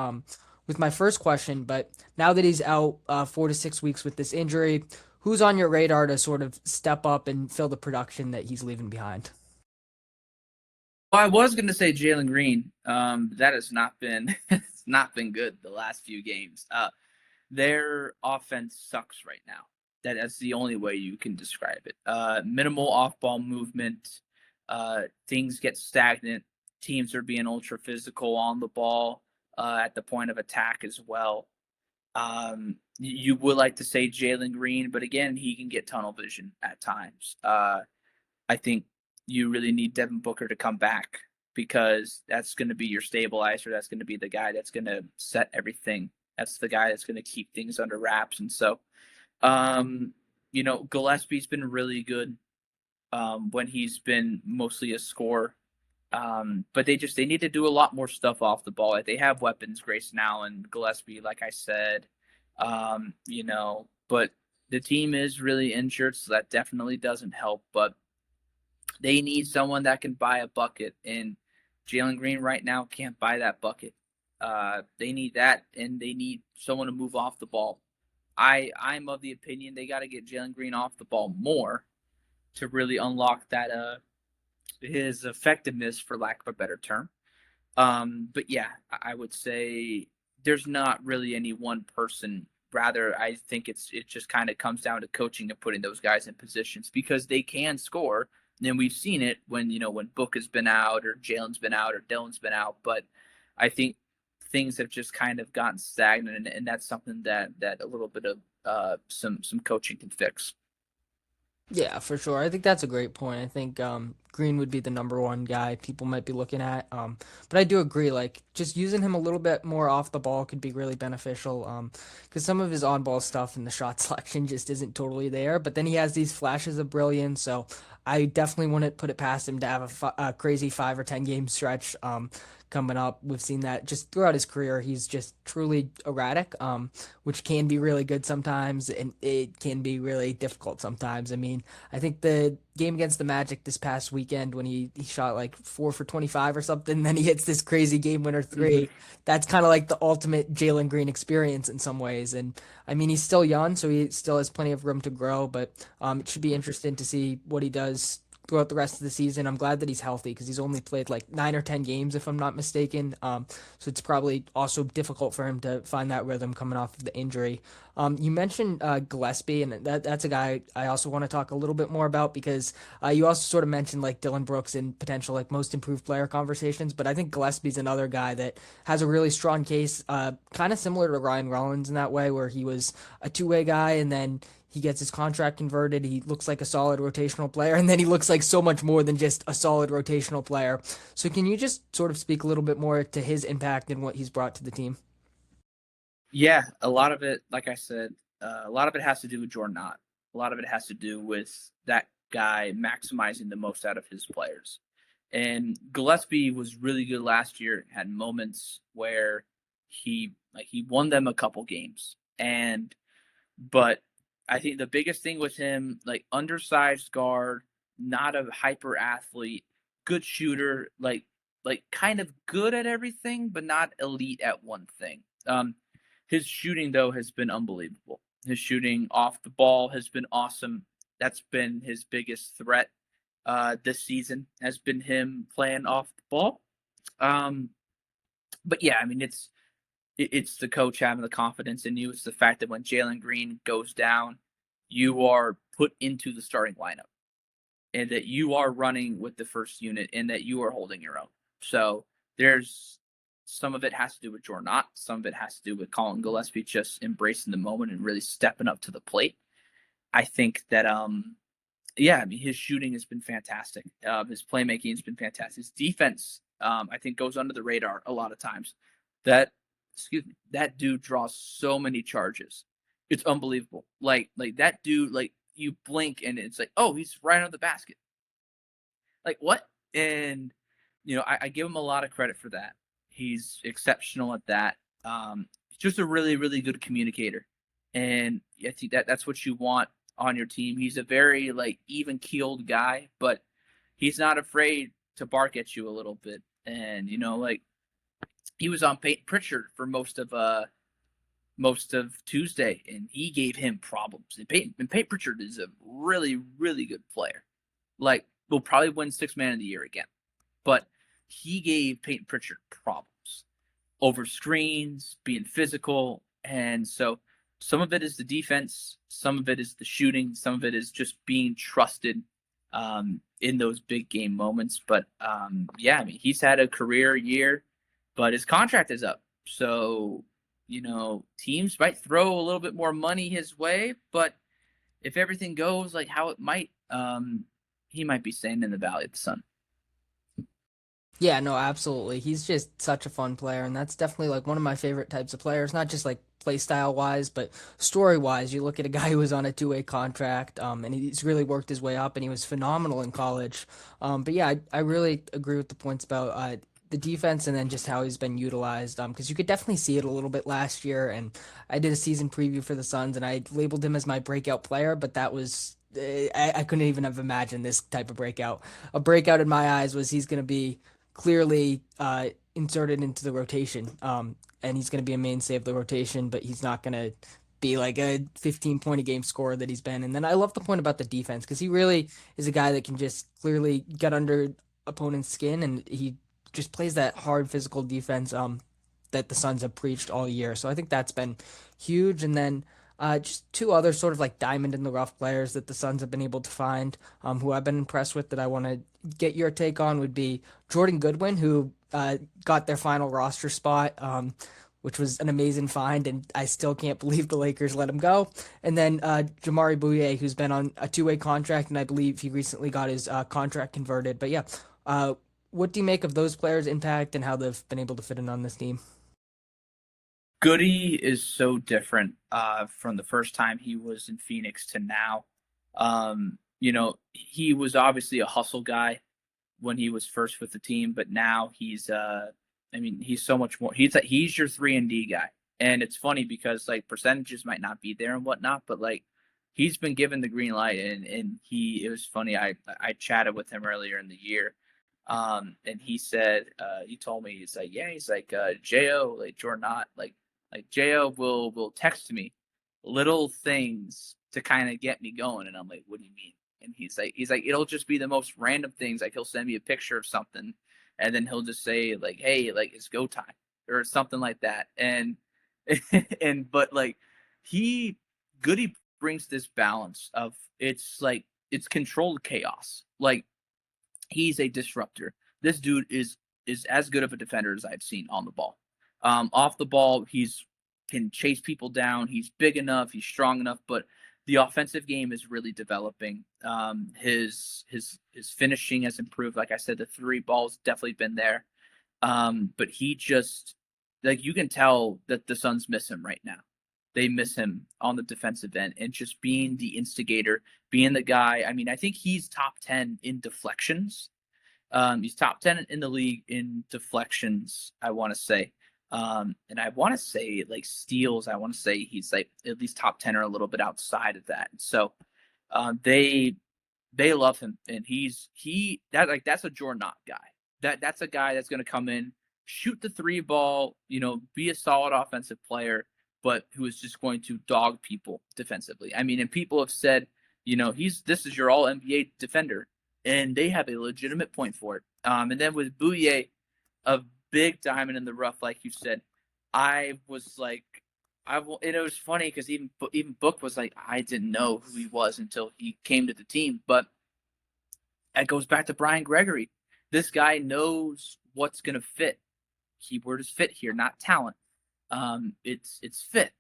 with my first question, but now that he's out 4 to 6 weeks with this injury, who's on your radar to sort of step up and fill the production that he's leaving behind? Well, I was going to say Jalen Green. That has not been it's not been good the last few games. Their offense sucks right now. That's the only way you can describe it. Minimal off-ball movement. Things get stagnant. Teams are being ultra physical on the ball at the point of attack as well. You would like to say Jalen Green, but again, he can get tunnel vision at times. I think you really need Devin Booker to come back because that's going to be your stabilizer. That's going to be the guy that's going to set everything. That's the guy that's going to keep things under wraps. And so, Gillespie's been really good when he's been mostly a scorer. But they need to do a lot more stuff off the ball. Like, they have weapons, Grayson Allen, Gillespie, like I said, but the team is really injured, so that definitely doesn't help. But they need someone that can buy a bucket, and Jalen Green right now can't buy that bucket. They need that, and they need someone to move off the ball. I'm of the opinion they got to get Jalen Green off the ball more to really unlock that his effectiveness, for lack of a better term. But yeah, I would say there's not really any one person. Rather, I think it just kind of comes down to coaching and putting those guys in positions because they can score. And we've seen it when Book has been out or Jalen's been out or Dillon's been out. But I think things have just kind of gotten stagnant, and that's something that a little bit of some coaching can fix. Yeah, for sure. I think that's a great point. I think Green would be the number one guy people might be looking at. But I do agree, like just using him a little bit more off the ball could be really beneficial. Because some of his on-ball stuff and the shot selection just isn't totally there. But then he has these flashes of brilliance. So I definitely wouldn't put it past him to have a crazy 5 or 10 game stretch. coming up. We've seen that just throughout his career. He's just truly erratic, which can be really good sometimes, and it can be really difficult sometimes. I mean, I think the game against the Magic this past weekend when he shot like 4 for 25 or something, then he hits this crazy game winner Hmm. three. That's kind of like the ultimate Jalen Green experience in some ways. And I mean, he's still young, so he still has plenty of room to grow, but it should be interesting to see what he does throughout the rest of the season. I'm glad that he's healthy because he's only played like 9 or 10 games, if I'm not mistaken. So it's probably also difficult for him to find that rhythm coming off of the injury. You mentioned Gillespie, and that's a guy I also want to talk a little bit more about because you also sort of mentioned like Dillon Brooks in potential like most improved player conversations, but I think Gillespie's another guy that has a really strong case, kind of similar to Ryan Rollins in that way, where he was a two-way guy and then he gets his contract converted. He looks like a solid rotational player, and then he looks like so much more than just a solid rotational player. So, can you just sort of speak a little bit more to his impact and what he's brought to the team? Yeah, a lot of it, like I said, a lot of it has to do with Jordan Ott. A lot of it has to do with that guy maximizing the most out of his players. And Gillespie was really good last year. Had moments where he won them a couple games, and but I think the biggest thing with him, like undersized guard, not a hyper athlete, good shooter, like kind of good at everything, but not elite at one thing. His shooting though has been unbelievable. His shooting off the ball has been awesome. That's been his biggest threat this season. Has been him playing off the ball. Um, but yeah, I mean it's the coach having the confidence in you. It's the fact that when Jalen Green goes down, you are put into the starting lineup and that you are running with the first unit and that you are holding your own. So there's some of it has to do with Jordan Ott. Some of it has to do with Colin Gillespie just embracing the moment and really stepping up to the plate. I think that yeah, I mean his shooting has been fantastic. His playmaking has been fantastic. His defense, I think, goes under the radar a lot of times. That excuse me, that dude draws so many charges. It's unbelievable. Like that dude, like you blink and it's like, oh, he's right on the basket. Like what? And I give him a lot of credit for that. He's exceptional at that. He's just a really, really good communicator, and I think that's what you want on your team. He's a very like even keeled guy, but he's not afraid to bark at you a little bit. And like he was on Peyton Pritchard for most of Tuesday, and he gave him problems. And Peyton Pritchard is a really, really good player. Like, will probably win Sixth Man of the Year again. But he gave Peyton Pritchard problems over screens, being physical. And so some of it is the defense, some of it is the shooting, some of it is just being trusted in those big game moments. But yeah, I mean, he's had a career year, but his contract is up. So, teams might throw a little bit more money his way, but if everything goes like how it might, he might be staying in the Valley of the Sun. Yeah, no, absolutely. He's just such a fun player, and that's definitely like one of my favorite types of players, not just like play style wise, but story wise. You look at a guy who was on a two-way contract, and he's really worked his way up, and he was phenomenal in college. But yeah, I really agree with the points about the defense and then just how he's been utilized. Because you could definitely see it a little bit last year, and I did a season preview for the Suns, and I labeled him as my breakout player, but that was. I couldn't even have imagined this type of breakout. A breakout in my eyes was he's going to be clearly inserted into the rotation. And he's going to be a mainstay of the rotation, but he's not going to be like a 15 point a game scorer that he's been. And then I love the point about the defense because he really is a guy that can just clearly get under opponent's skin and he just plays that hard physical defense that the Suns have preached all year. So I think that's been huge. And then just two other sort of like diamond in the rough players that the Suns have been able to find, who I've been impressed with that I want to get your take on would be Jordan Goodwin, who got their final roster spot, which was an amazing find, and I still can't believe the Lakers let him go. And then Jamari Bouye, who's been on a two-way contract, and I believe he recently got his contract converted. But yeah, what do you make of those players' impact and how they've been able to fit in on this team? Goody is so different from the first time he was in Phoenix to now. He was obviously a hustle guy when he was first with the team, but now I mean, he's so much more. He's your 3-and-D guy, and it's funny because like percentages might not be there and whatnot, but like he's been given the green light, and he. It was funny. I chatted with him earlier in the year, and he said he told me he's like he's like Jo like Jordan Ott like Jo will text me little things to kind of get me going, and I'm like, what do you mean? And he's like it'll just be the most random things. Like he'll send me a picture of something, and then he'll just say like, hey, like it's go time or something like that. And but like he Goody brings this balance of it's controlled chaos. Like he's a disruptor. This dude is as good of a defender as I've seen on the ball. Off the ball, he's can chase people down. He's big enough. He's strong enough. But the offensive game is really developing. His finishing has improved. Like I said, the three ball's definitely been there. But he just like you can tell that the Suns miss him right now. They miss him on the defensive end and just being the instigator, being the guy. I mean, I think he's top 10 in deflections. He's top 10 in the league in deflections, I want to say. And I want to say like steals, I want to say he's like at least top 10 or a little bit outside of that. So they love him, and that's a Jordan Ott guy. That's a guy that's going to come in, shoot the three ball, be a solid offensive player, but who is just going to dog people defensively. I mean, and people have said, this is your all NBA defender, and they have a legitimate point for it. And then with Bouye, a big diamond in the rough, like you said, I was like, and it was funny because even Book was like, I didn't know who he was until he came to the team. But it goes back to Brian Gregory. This guy knows what's going to fit. Keyword is fit here, not talent. It's fit.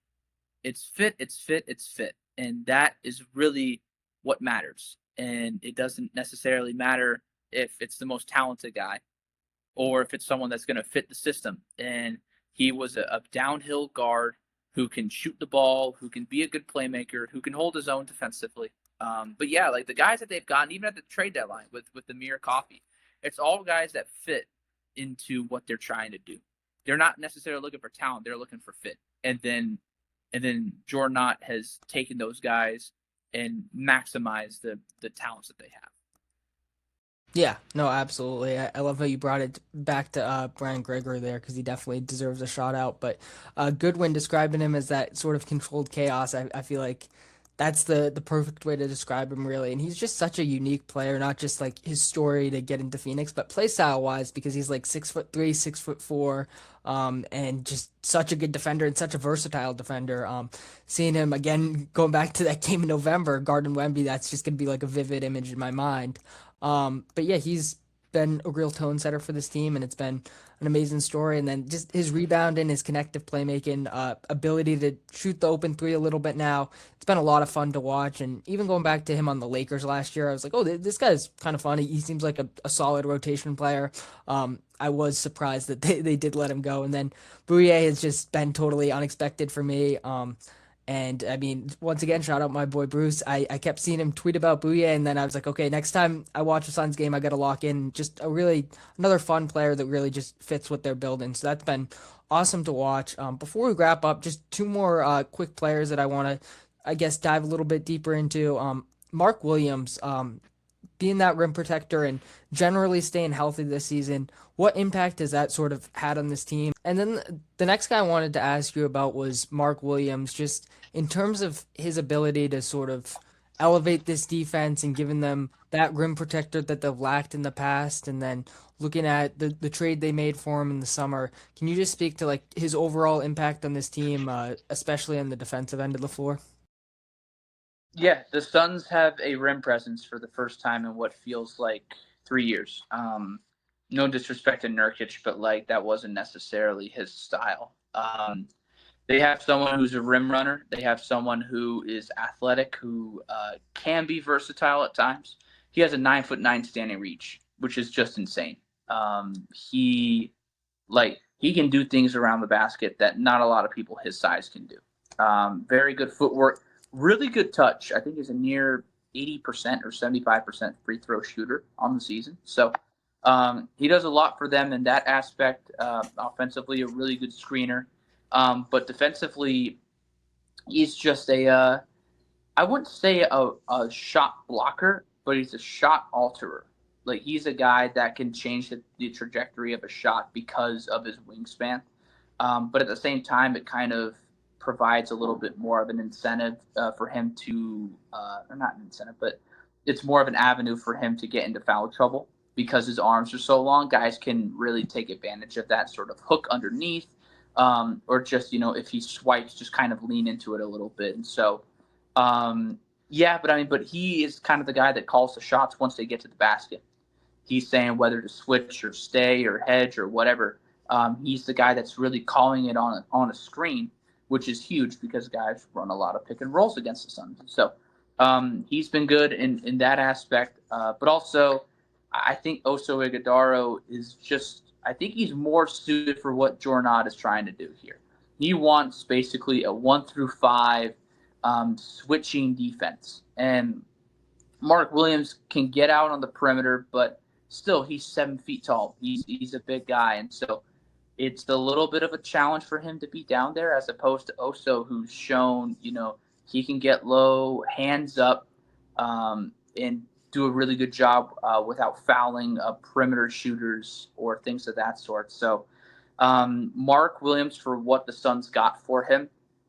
It's fit. It's fit. It's fit. And that is really what matters. And it doesn't necessarily matter if it's the most talented guy or if it's someone that's going to fit the system. And he was a downhill guard who can shoot the ball, who can be a good playmaker, who can hold his own defensively. But yeah, like the guys that they've gotten, even at the trade deadline with the Mir Coffee, it's all guys that fit into what they're trying to do. They're not necessarily looking for talent; they're looking for fit. And then Jordan Ott has taken those guys and maximized the talents that they have. Yeah, no, absolutely. I love how you brought it back to Brian Gregory there because he definitely deserves a shout out. But Goodwin describing him as that sort of controlled chaos, I feel like that's the perfect way to describe him, really. And he's just such a unique player, not just like his story to get into Phoenix, but play style wise because he's like 6'3", 6'4", and just such a good defender and such a versatile defender. Seeing him again, going back to that game in November, Garden Wemby, that's just gonna be like a vivid image in my mind. But yeah, he's been a real tone setter for this team, and it's been an amazing story. And then just his rebound and his connective playmaking, ability to shoot the open three a little bit now. It's been a lot of fun to watch. And even going back to him on the Lakers last year, I was like, oh, this guy's kind of funny. He seems like a solid rotation player. I was surprised that they did let him go. And then Bouye has just been totally unexpected for me. And I mean, once again, shout out my boy Bruce. I kept seeing him tweet about Bouye, and then I was like, okay, next time I watch a Suns game, I got to lock in just another fun player that really just fits what they're building. So that's been awesome to watch. Before we wrap up, just two more quick players that I want to, I guess, dive a little bit deeper into. Mark Williams, being that rim protector and generally staying healthy this season, what impact has that sort of had on this team? And then the next guy I wanted to ask you about was Mark Williams, just in terms of his ability to sort of elevate this defense and giving them that rim protector that they've lacked in the past. And then looking at the trade they made for him in the summer, can you just speak to like his overall impact on this team, especially on the defensive end of the floor? Yeah, the Suns have a rim presence for the first time in what feels like 3 years. No disrespect to Nurkic, but like that wasn't necessarily his style. They have someone who's a rim runner. They have someone who is athletic, who can be versatile at times. He has a 9'9" standing reach, which is just insane. He can do things around the basket that not a lot of people his size can do. Very good footwork, really good touch. I think he's a near 80% or 75% free throw shooter on the season. So He does a lot for them in that aspect. Offensively, a really good screener, but defensively, he's just I wouldn't say a shot blocker, but he's a shot alterer. Like he's a guy that can change the trajectory of a shot because of his wingspan. But at the same time, it kind of provides a little bit more of an incentive for him to, or not an incentive, but it's more of an avenue for him to get into foul trouble because his arms are so long. Guys can really take advantage of that sort of hook underneath, or just if he swipes, just kind of lean into it a little bit. And so, yeah, but he is kind of the guy that calls the shots once they get to the basket. He's saying whether to switch or stay or hedge or whatever. He's the guy that's really calling it on a screen, which is huge because guys run a lot of pick and rolls against the Suns. So he's been good in that aspect. But also, I think Oso Ighodaro is just, I think he's more suited for what Jordan Ott is trying to do here. He wants basically a 1 through 5 switching defense. And Mark Williams can get out on the perimeter, but still, he's 7 feet tall. He's a big guy. And so it's a little bit of a challenge for him to be down there as opposed to Oso, who's shown, he can get low, hands up, and do a really good job without fouling perimeter shooters or things of that sort. So Mark Williams, for what the Suns got for him,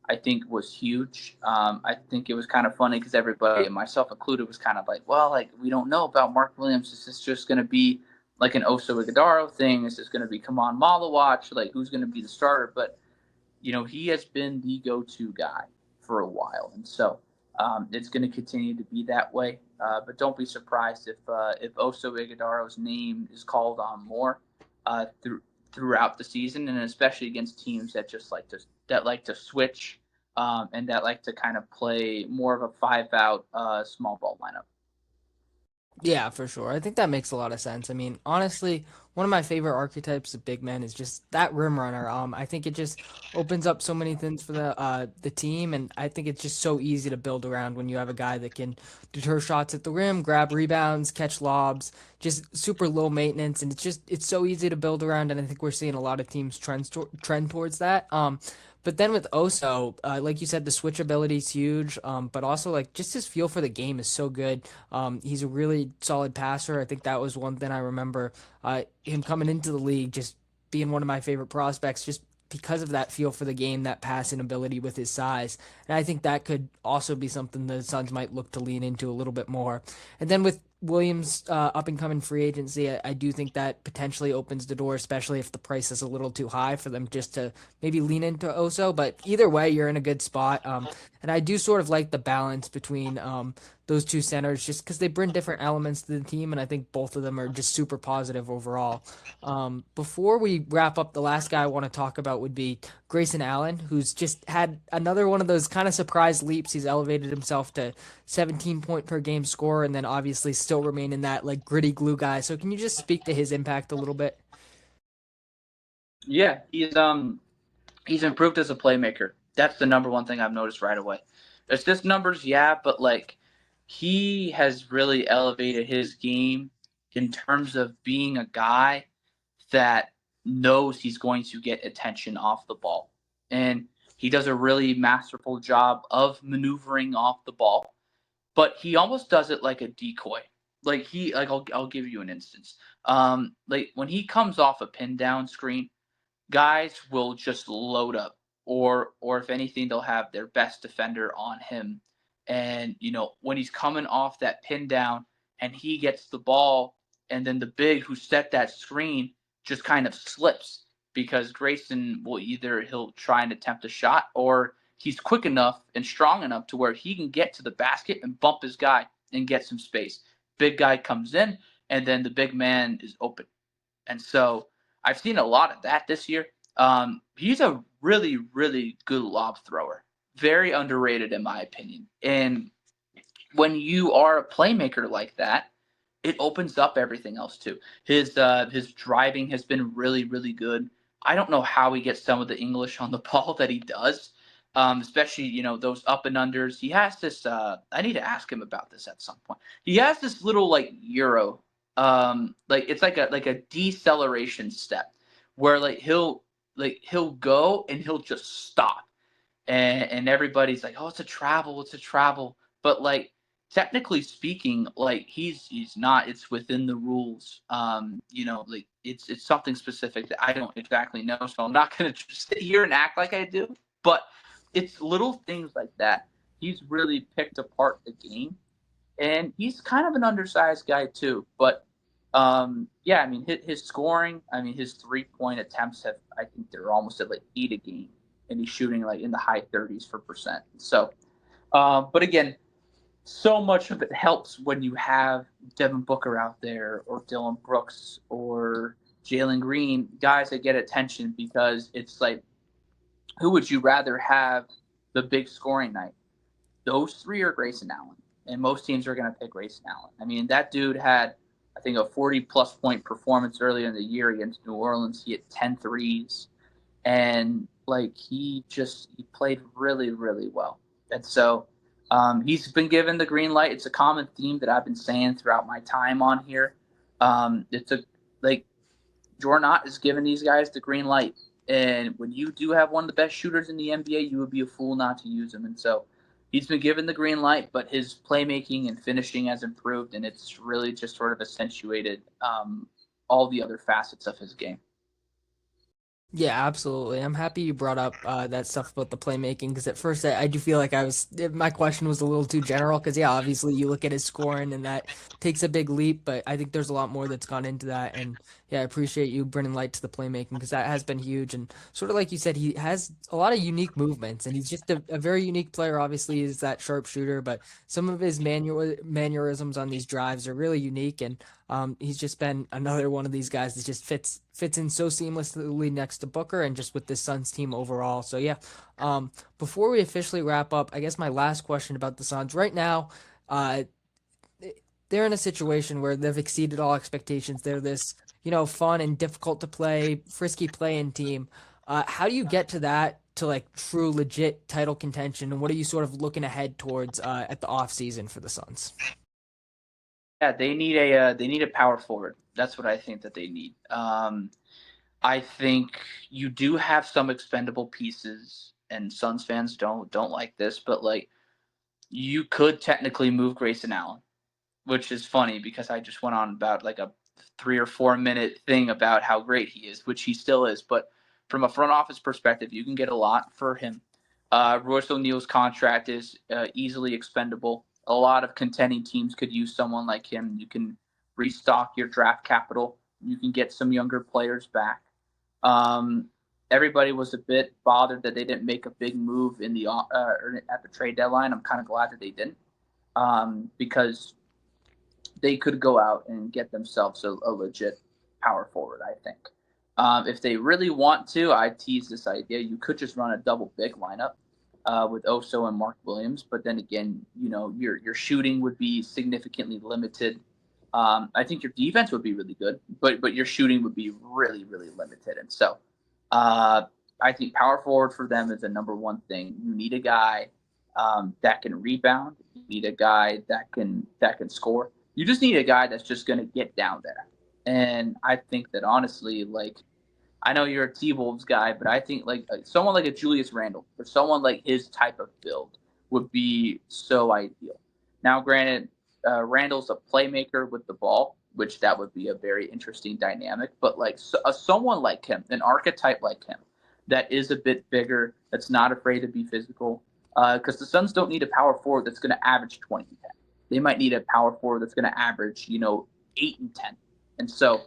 I think was huge. I think it was kind of funny because everybody, myself included, was kind of like, well, like we don't know about Mark Williams. Is this just going to be like an Oso Ighodaro thing? Is this going to be Kaman Malawatch? Like who's going to be the starter? But he has been the go-to guy for a while, and so it's going to continue to be that way. But don't be surprised if Oso Ighodaro's name is called on more throughout the season, and especially against teams that just like to switch and that like to kind of play more of a 5-out small ball lineup. Yeah, for sure. I think that makes a lot of sense. I mean, honestly, one of my favorite archetypes of big men is just that rim runner. I think it just opens up so many things for the team, and I think it's just so easy to build around when you have a guy that can deter shots at the rim, grab rebounds, catch lobs, just super low maintenance, and it's so easy to build around. And I think we're seeing a lot of teams trend towards that. But then with Oso, like you said, the switch ability is huge. But also like just his feel for the game is so good. He's a really solid passer. I think that was one thing I remember him coming into the league, just being one of my favorite prospects, just because of that feel for the game, that passing ability with his size. And I think that could also be something the Suns might look to lean into a little bit more. And then with Williams' up and coming free agency, I do think that potentially opens the door, especially if the price is a little too high for them just to maybe lean into Oso. But either way, you're in a good spot. And I do sort of like the balance between those two centers just because they bring different elements to the team. And I think both of them are just super positive overall. Before we wrap up, the last guy I want to talk about would be Grayson Allen, who's just had another one of those kind of surprise leaps. He's elevated himself to 17 point per game score, and then obviously still remain in that like gritty glue guy. So can you just speak to his impact a little bit? Yeah, he's improved as a playmaker. That's the number one thing I've noticed right away. It's just numbers, yeah, but like he has really elevated his game in terms of being a guy that knows he's going to get attention off the ball. And he does a really masterful job of maneuvering off the ball, but he almost does it like a decoy. I'll give you an instance. Like when he comes off a pin down screen, guys will just load up, or if anything they'll have their best defender on him, and when he's coming off that pin down and he gets the ball, and then the big who set that screen just kind of slips because Grayson will either he'll try and attempt a shot, or he's quick enough and strong enough to where he can get to the basket and bump his guy and get some space. Big guy comes in, and then the big man is open. And so I've seen a lot of that this year. He's a really, really good lob thrower. Very underrated, in my opinion. And when you are a playmaker like that, it opens up everything else too. His driving has been really, really good. I don't know how he gets some of the English on the ball that he does, especially those up and unders. He has this. I need to ask him about this at some point. He has this little like euro like it's like a deceleration step where he'll go and he'll just stop, and everybody's like, oh, it's a travel, but like technically speaking, like he's not. It's within the rules. Like it's something specific that I don't exactly know, so I'm not gonna just sit here and act like I do. But it's little things like that. He's really picked apart the game, and he's kind of an undersized guy too. But yeah, I mean his scoring, I mean his 3-point attempts have, I think they're almost at like 8 a game, and he's shooting like in the high 30s for percent. So, but again, so much of it helps when you have Devin Booker out there, or Dillon Brooks, or Jalen Green, guys that get attention, because it's like, who would you rather have the big scoring night? Those three are Grayson Allen, and most teams are going to pick Grayson Allen. I mean, that dude had, I think, a 40-plus point performance earlier in the year against New Orleans. He hit 10 threes, and like he played really, really well. And so he's been given the green light. It's a common theme that I've been saying throughout my time on here. It's a like Jordan Ott is giving these guys the green light. And when you do have one of the best shooters in the NBA, you would be a fool not to use him. And so he's been given the green light, but his playmaking and finishing has improved, and it's really just sort of accentuated all the other facets of his game. Yeah, absolutely. I'm happy you brought up that stuff about the playmaking, because at first I do feel like my question was a little too general, because yeah, obviously you look at his scoring and that takes a big leap, but I think there's a lot more that's gone into that. And yeah, I appreciate you bringing light to the playmaking, because that has been huge. And sort of like you said, he has a lot of unique movements, and he's just a very unique player. Obviously, he's that sharpshooter, but some of his mannerisms on these drives are really unique. And he's just been another one of these guys that just fits in so seamlessly next to Booker, and just with the Suns team overall. So yeah, before we officially wrap up, I guess my last question about the Suns right now, uh, they're in a situation where they've exceeded all expectations. They're this, fun and difficult to play, frisky playing team. How do you get to that, to like true legit title contention, and what are you sort of looking ahead towards at the off season for the Suns? Yeah, they need a power forward. That's what I think that they need. I think you do have some expendable pieces, and Suns fans don't like this, but like you could technically move Grayson Allen, which is funny because I just went on about like a 3 or 4 minute thing about how great he is, which he still is. But from a front office perspective, you can get a lot for him. Royce O'Neal's contract is easily expendable. A lot of contending teams could use someone like him. You can restock your draft capital. You can get some younger players back. Um, Everybody was a bit bothered that they didn't make a big move in the at the trade deadline. I'm kind of glad that they didn't, because they could go out and get themselves a legit power forward, I think. If they really want to, I tease this idea. You could just run a double big lineup with Oso and Mark Williams, but then again, your shooting would be significantly limited. I think your defense would be really good, but your shooting would be really, really limited. And so uh, I think power forward for them is the number one thing. You need a guy that can rebound. You need a guy that can score. You just need a guy that's just going to get down there. And I think that honestly, like, I know you're a T-Wolves guy, but I think like someone like a Julius Randle, or someone like his type of build, would be so ideal. Now, granted, Randall's a playmaker with the ball, which that would be a very interesting dynamic. But like someone like him, an archetype like him, that is a bit bigger, that's not afraid to be physical, because the Suns don't need a power forward that's going to average 20 and 10. They might need a power forward that's going to average, 8 and 10. And so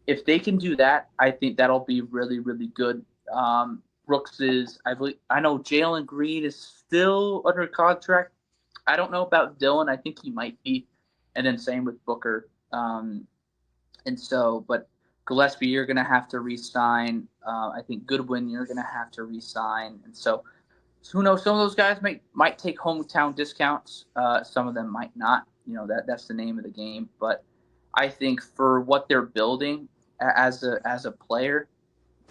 if they can do that, I think that'll be really, really good. Brooks is, I believe, I know Jalen Green is still under contract. I don't know about Dillon. I think he might be. And then same with Booker. And so, but Gillespie, you're going to have to re-sign. I think Goodwin, you're going to have to re-sign. And so who knows? Some of those guys might take hometown discounts. Some of them might not. That's the name of the game. But I think for what they're building as a player,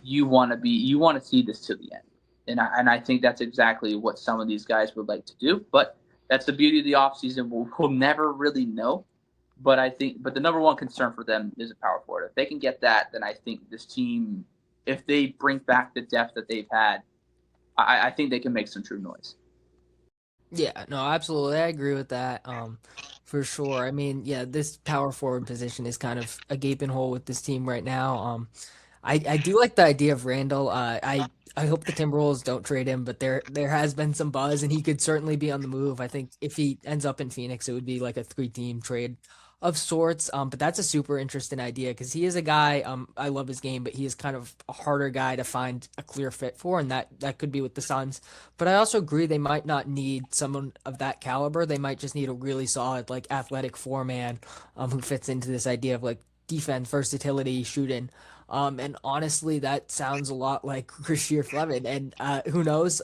you want to see this to the end. And I think that's exactly what some of these guys would like to do. But that's the beauty of the offseason. We'll never really know. But the number one concern for them is a power forward. If they can get that, then I think this team, if they bring back the depth that they've had, I think they can make some true noise. Yeah, no, absolutely. I agree with that. For sure. I mean, yeah, this power forward position is kind of a gaping hole with this team right now. I do like the idea of Randall. I hope the Timberwolves don't trade him, but there has been some buzz, and he could certainly be on the move. I think if he ends up in Phoenix, it would be like a three-team trade of sorts. But that's a super interesting idea because he is a guy. I love his game, but he is kind of a harder guy to find a clear fit for, and that could be with the Suns. But I also agree they might not need someone of that caliber. They might just need a really solid, like athletic four man, who fits into this idea of like defense, versatility, shooting. And honestly, that sounds a lot like Rasheer Fleming. And who knows?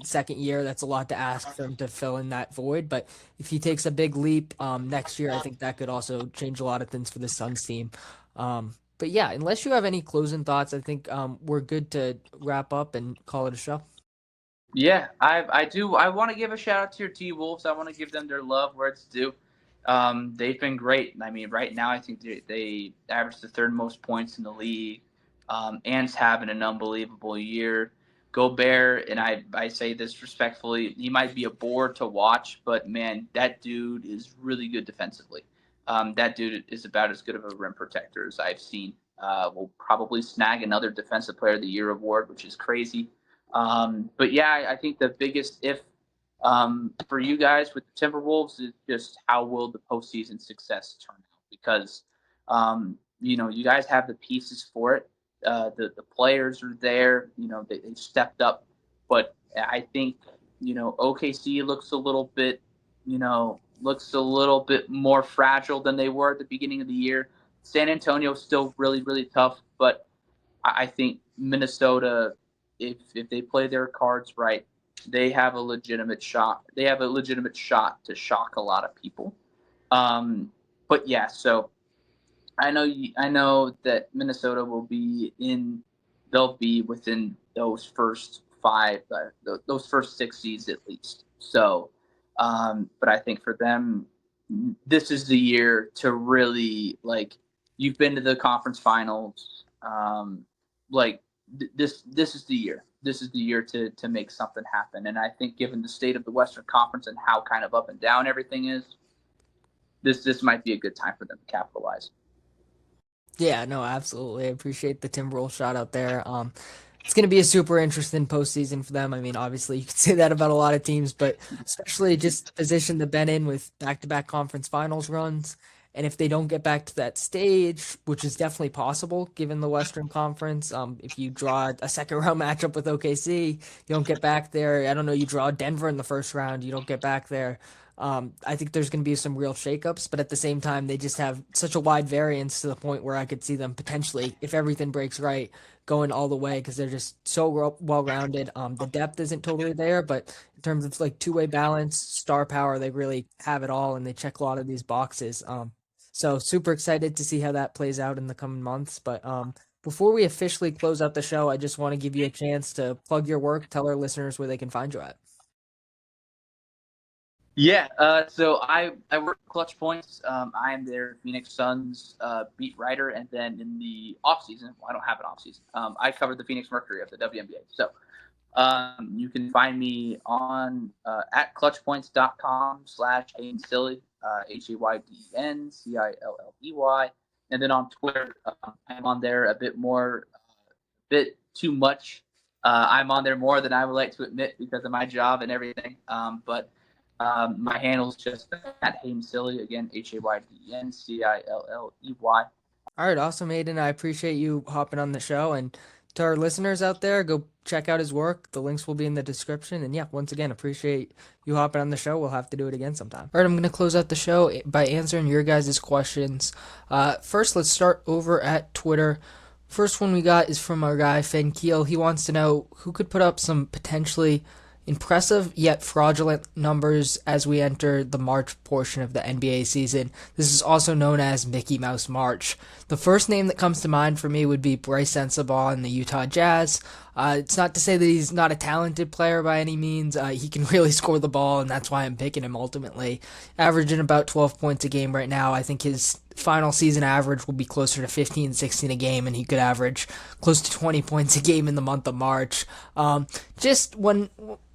Second year, that's a lot to ask for him to fill in that void. But if he takes a big leap next year, I think that could also change a lot of things for the Suns team. But yeah, unless you have any closing thoughts, I think we're good to wrap up and call it a show. Yeah, I do. I want to give a shout out to your T Wolves. I want to give them their love where it's due. They've been great. I mean, right now I think they average the third most points in the league. Ant's having an unbelievable year. Gobert, and I say this respectfully, he might be a bore to watch, but man, that dude is really good defensively. That dude is about as good of a rim protector as I've seen. Will probably snag another Defensive Player of the Year award, which is crazy. But yeah, I think the biggest if for you guys with the Timberwolves is just how will the postseason success turn out? Because you guys have the pieces for it. The players are there. They've stepped up, but I think OKC looks a little bit more fragile than they were at the beginning of the year. San Antonio is still really really tough, but I think Minnesota, if they play their cards right, they have a legitimate shot. They have a legitimate shot to shock a lot of people. But yeah, so I know that Minnesota will be in. They'll be within those first five, those first six seeds at least. So, but I think for them, this is the year to really like. You've been to the conference finals. Like this is the year. This is the year to make something happen. And I think given the state of the Western Conference and how kind of up and down everything is, this might be a good time for them to capitalize. Yeah, no, absolutely. I appreciate the Timberwolves shot out there. It's going to be a super interesting postseason for them. I mean, obviously, you could say that about a lot of teams, but especially just the position they've been in with back-to-back conference finals runs. And if they don't get back to that stage, which is definitely possible given the Western Conference, if you draw a second round matchup with OKC, you don't get back there. I don't know, you draw Denver in the first round, you don't get back there. I think there's going to be some real shakeups, but at the same time, they just have such a wide variance to the point where I could see them potentially, if everything breaks right, going all the way because they're just so well rounded. The depth isn't totally there, but in terms of like two-way balance, star power, they really have it all and they check a lot of these boxes. So super excited to see how that plays out in the coming months. But before we officially close out the show, I just want to give you a chance to plug your work, tell our listeners where they can find you at. Yeah, so I work at Clutch Points. I am their Phoenix Suns beat writer, and then in the off season, well, I don't have an off season. I cover the Phoenix Mercury of the WNBA. So you can find me on at clutchpoints.com/Hayden Cilley, HaydenCilley, and then on Twitter, I'm on there a bit more, bit too much. I'm on there more than I would like to admit because of my job and everything. But my handle is just at Hayden Cilley, again, HaydenCilley. All right, awesome, Aiden. I appreciate you hopping on the show. And to our listeners out there, go check out his work. The links will be in the description. And yeah, once again, appreciate you hopping on the show. We'll have to do it again sometime. All right, I'm going to close out the show by answering your guys' questions. First, let's start over at Twitter. First one we got is from our guy, Finn Keel. He wants to know who could put up some potentially impressive yet fraudulent numbers as we enter the March portion of the NBA season. This is also known as Mickey Mouse March. The first name that comes to mind for me would be Bryce Sensabaugh in the Utah Jazz. It's not to say that he's not a talented player by any means. He can really score the ball, and that's why I'm picking him ultimately. Averaging about 12 points a game right now. I think his final season average will be closer to 15, 16 a game, and he could average close to 20 points a game in the month of March. Just when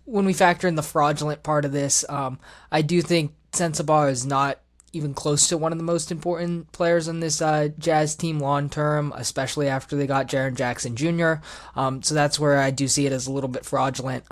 we factor in the fraudulent part of this, I do think Sensabaugh is not even close to one of the most important players on this Jazz team long term, especially after they got Jaren Jackson Jr. So that's where I do see it as a little bit fraudulent.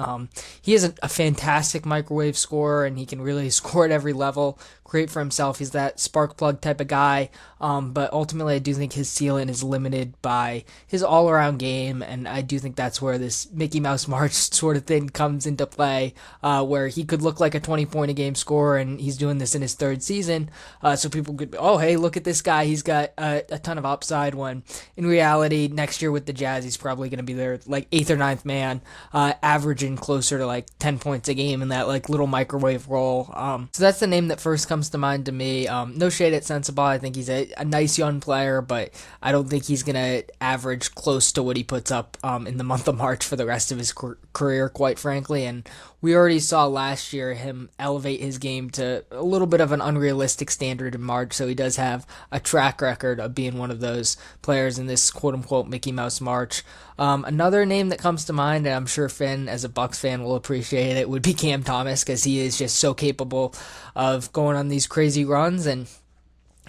He is a fantastic microwave scorer, and he can really score at every level, create for himself. He's that spark plug type of guy, but ultimately I do think his ceiling is limited by his all-around game, and I do think that's where this Mickey Mouse March sort of thing comes into play, where he could look like a 20-point-a-game scorer, and he's doing this in his third season, so people could be, oh, hey, look at this guy, he's got a ton of upside, when in reality, next year with the Jazz, he's probably going to be their like 8th or 9th man, averaging closer to like 10 points a game in that like little microwave role. So that's the name that first comes to mind to me. No shade at Sensabaugh. I think he's a nice young player, but I don't think he's going to average close to what he puts up in the month of March for the rest of his career, quite frankly. And we already saw last year him elevate his game to a little bit of an unrealistic standard in March, so he does have a track record of being one of those players in this quote-unquote Mickey Mouse March. Another name that comes to mind, and I'm sure Finn, as a Bucks fan, will appreciate it, would be Cam Thomas, because he is just so capable of going on these crazy runs. And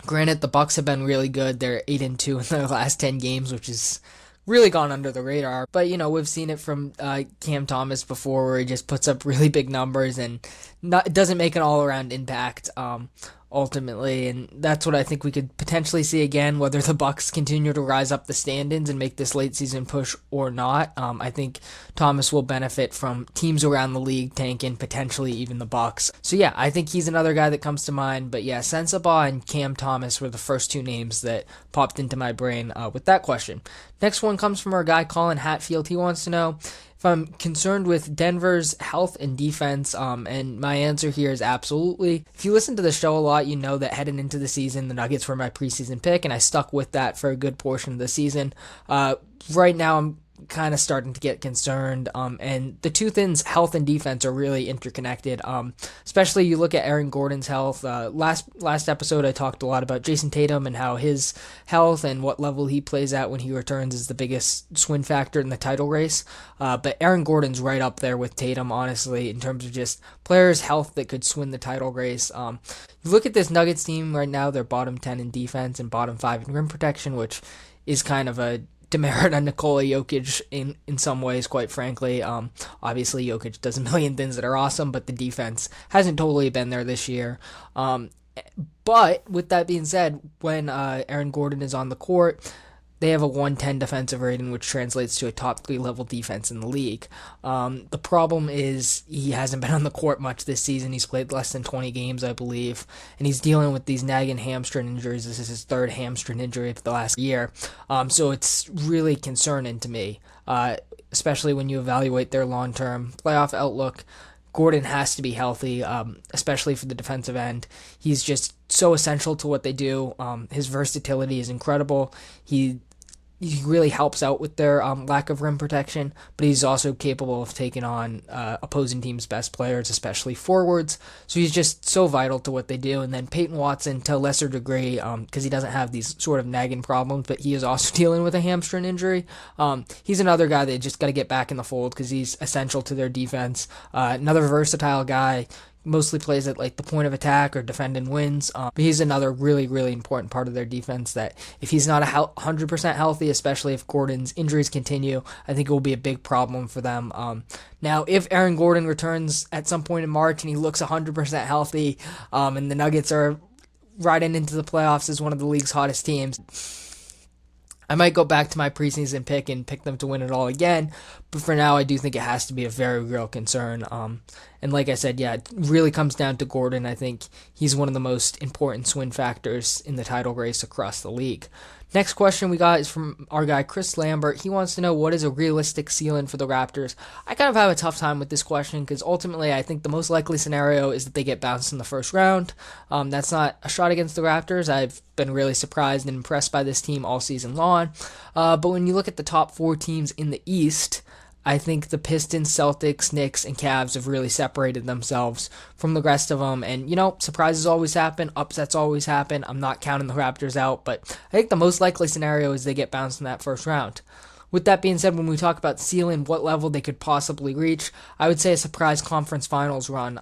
granted, the Bucks have been really good. They're 8-2 in their last 10 games, which is really gone under the radar. But, you know, we've seen it from Cam Thomas before, where he just puts up really big numbers and doesn't make an all-around impact ultimately, and that's what I think we could potentially see again, whether the Bucks continue to rise up the standings and make this late season push or not. I think Thomas will benefit from teams around the league tanking, potentially even the Bucks. So yeah, I think he's another guy that comes to mind. But yeah, Sensabaugh and Cam Thomas were the first two names that popped into my brain with that question. Next one comes from our guy Colin Hatfield. He wants to know if I'm concerned with Denver's health and defense, and my answer here is absolutely. If you listen to the show a lot, you know that heading into the season, the Nuggets were my preseason pick, and I stuck with that for a good portion of the season. Right now, I'm kind of starting to get concerned, and the two things, health and defense, are really interconnected. Especially you look at Aaron Gordon's health. Last episode I talked a lot about Jason Tatum and how his health and what level he plays at when he returns is the biggest swing factor in the title race. But Aaron Gordon's right up there with Tatum, honestly, in terms of just players' health that could swing the title race. You look at this Nuggets team right now, they're bottom 10 in defense and bottom 5 in rim protection, which is kind of a demerit on Nikola Jokic in some ways, quite frankly. Obviously, Jokic does a million things that are awesome, but the defense hasn't totally been there this year. But with that being said, when Aaron Gordon is on the court, they have a 110 defensive rating, which translates to a top 3 level defense in the league. The problem is he hasn't been on the court much this season. He's played less than 20 games, I believe, and he's dealing with these nagging hamstring injuries. This is his third hamstring injury for the last year. So it's really concerning to me, especially when you evaluate their long-term playoff outlook. Gordon has to be healthy, especially for the defensive end. He's just so essential to what they do. His versatility is incredible. He really helps out with their lack of rim protection, but he's also capable of taking on opposing teams' best players, especially forwards. So he's just so vital to what they do. And then Peyton Watson, to a lesser degree, because he doesn't have these sort of nagging problems, but he is also dealing with a hamstring injury. He's another guy that just got to get back in the fold because he's essential to their defense. Another versatile guy. Mostly plays at like the point of attack or defending wins, but he's another really, really important part of their defense that if he's not 100% healthy, especially if Gordon's injuries continue, I think it will be a big problem for them. Now, if Aaron Gordon returns at some point in March and he looks 100% healthy, and the Nuggets are riding into the playoffs as one of the league's hottest teams, I might go back to my preseason pick and pick them to win it all again, but for now I do think it has to be a very real concern. And like I said, yeah, it really comes down to Gordon. I think he's one of the most important swing factors in the title race across the league. Next question we got is from our guy Chris Lambert. He wants to know what is a realistic ceiling for the Raptors. I kind of have a tough time with this question because ultimately I think the most likely scenario is that they get bounced in the first round. That's not a shot against the Raptors. I've been really surprised and impressed by this team all season long. But when you look at the top four teams in the East, I think the Pistons, Celtics, Knicks, and Cavs have really separated themselves from the rest of them. And, surprises always happen, upsets always happen. I'm not counting the Raptors out, but I think the most likely scenario is they get bounced in that first round. With that being said, when we talk about ceiling, what level they could possibly reach, I would say a surprise conference finals run.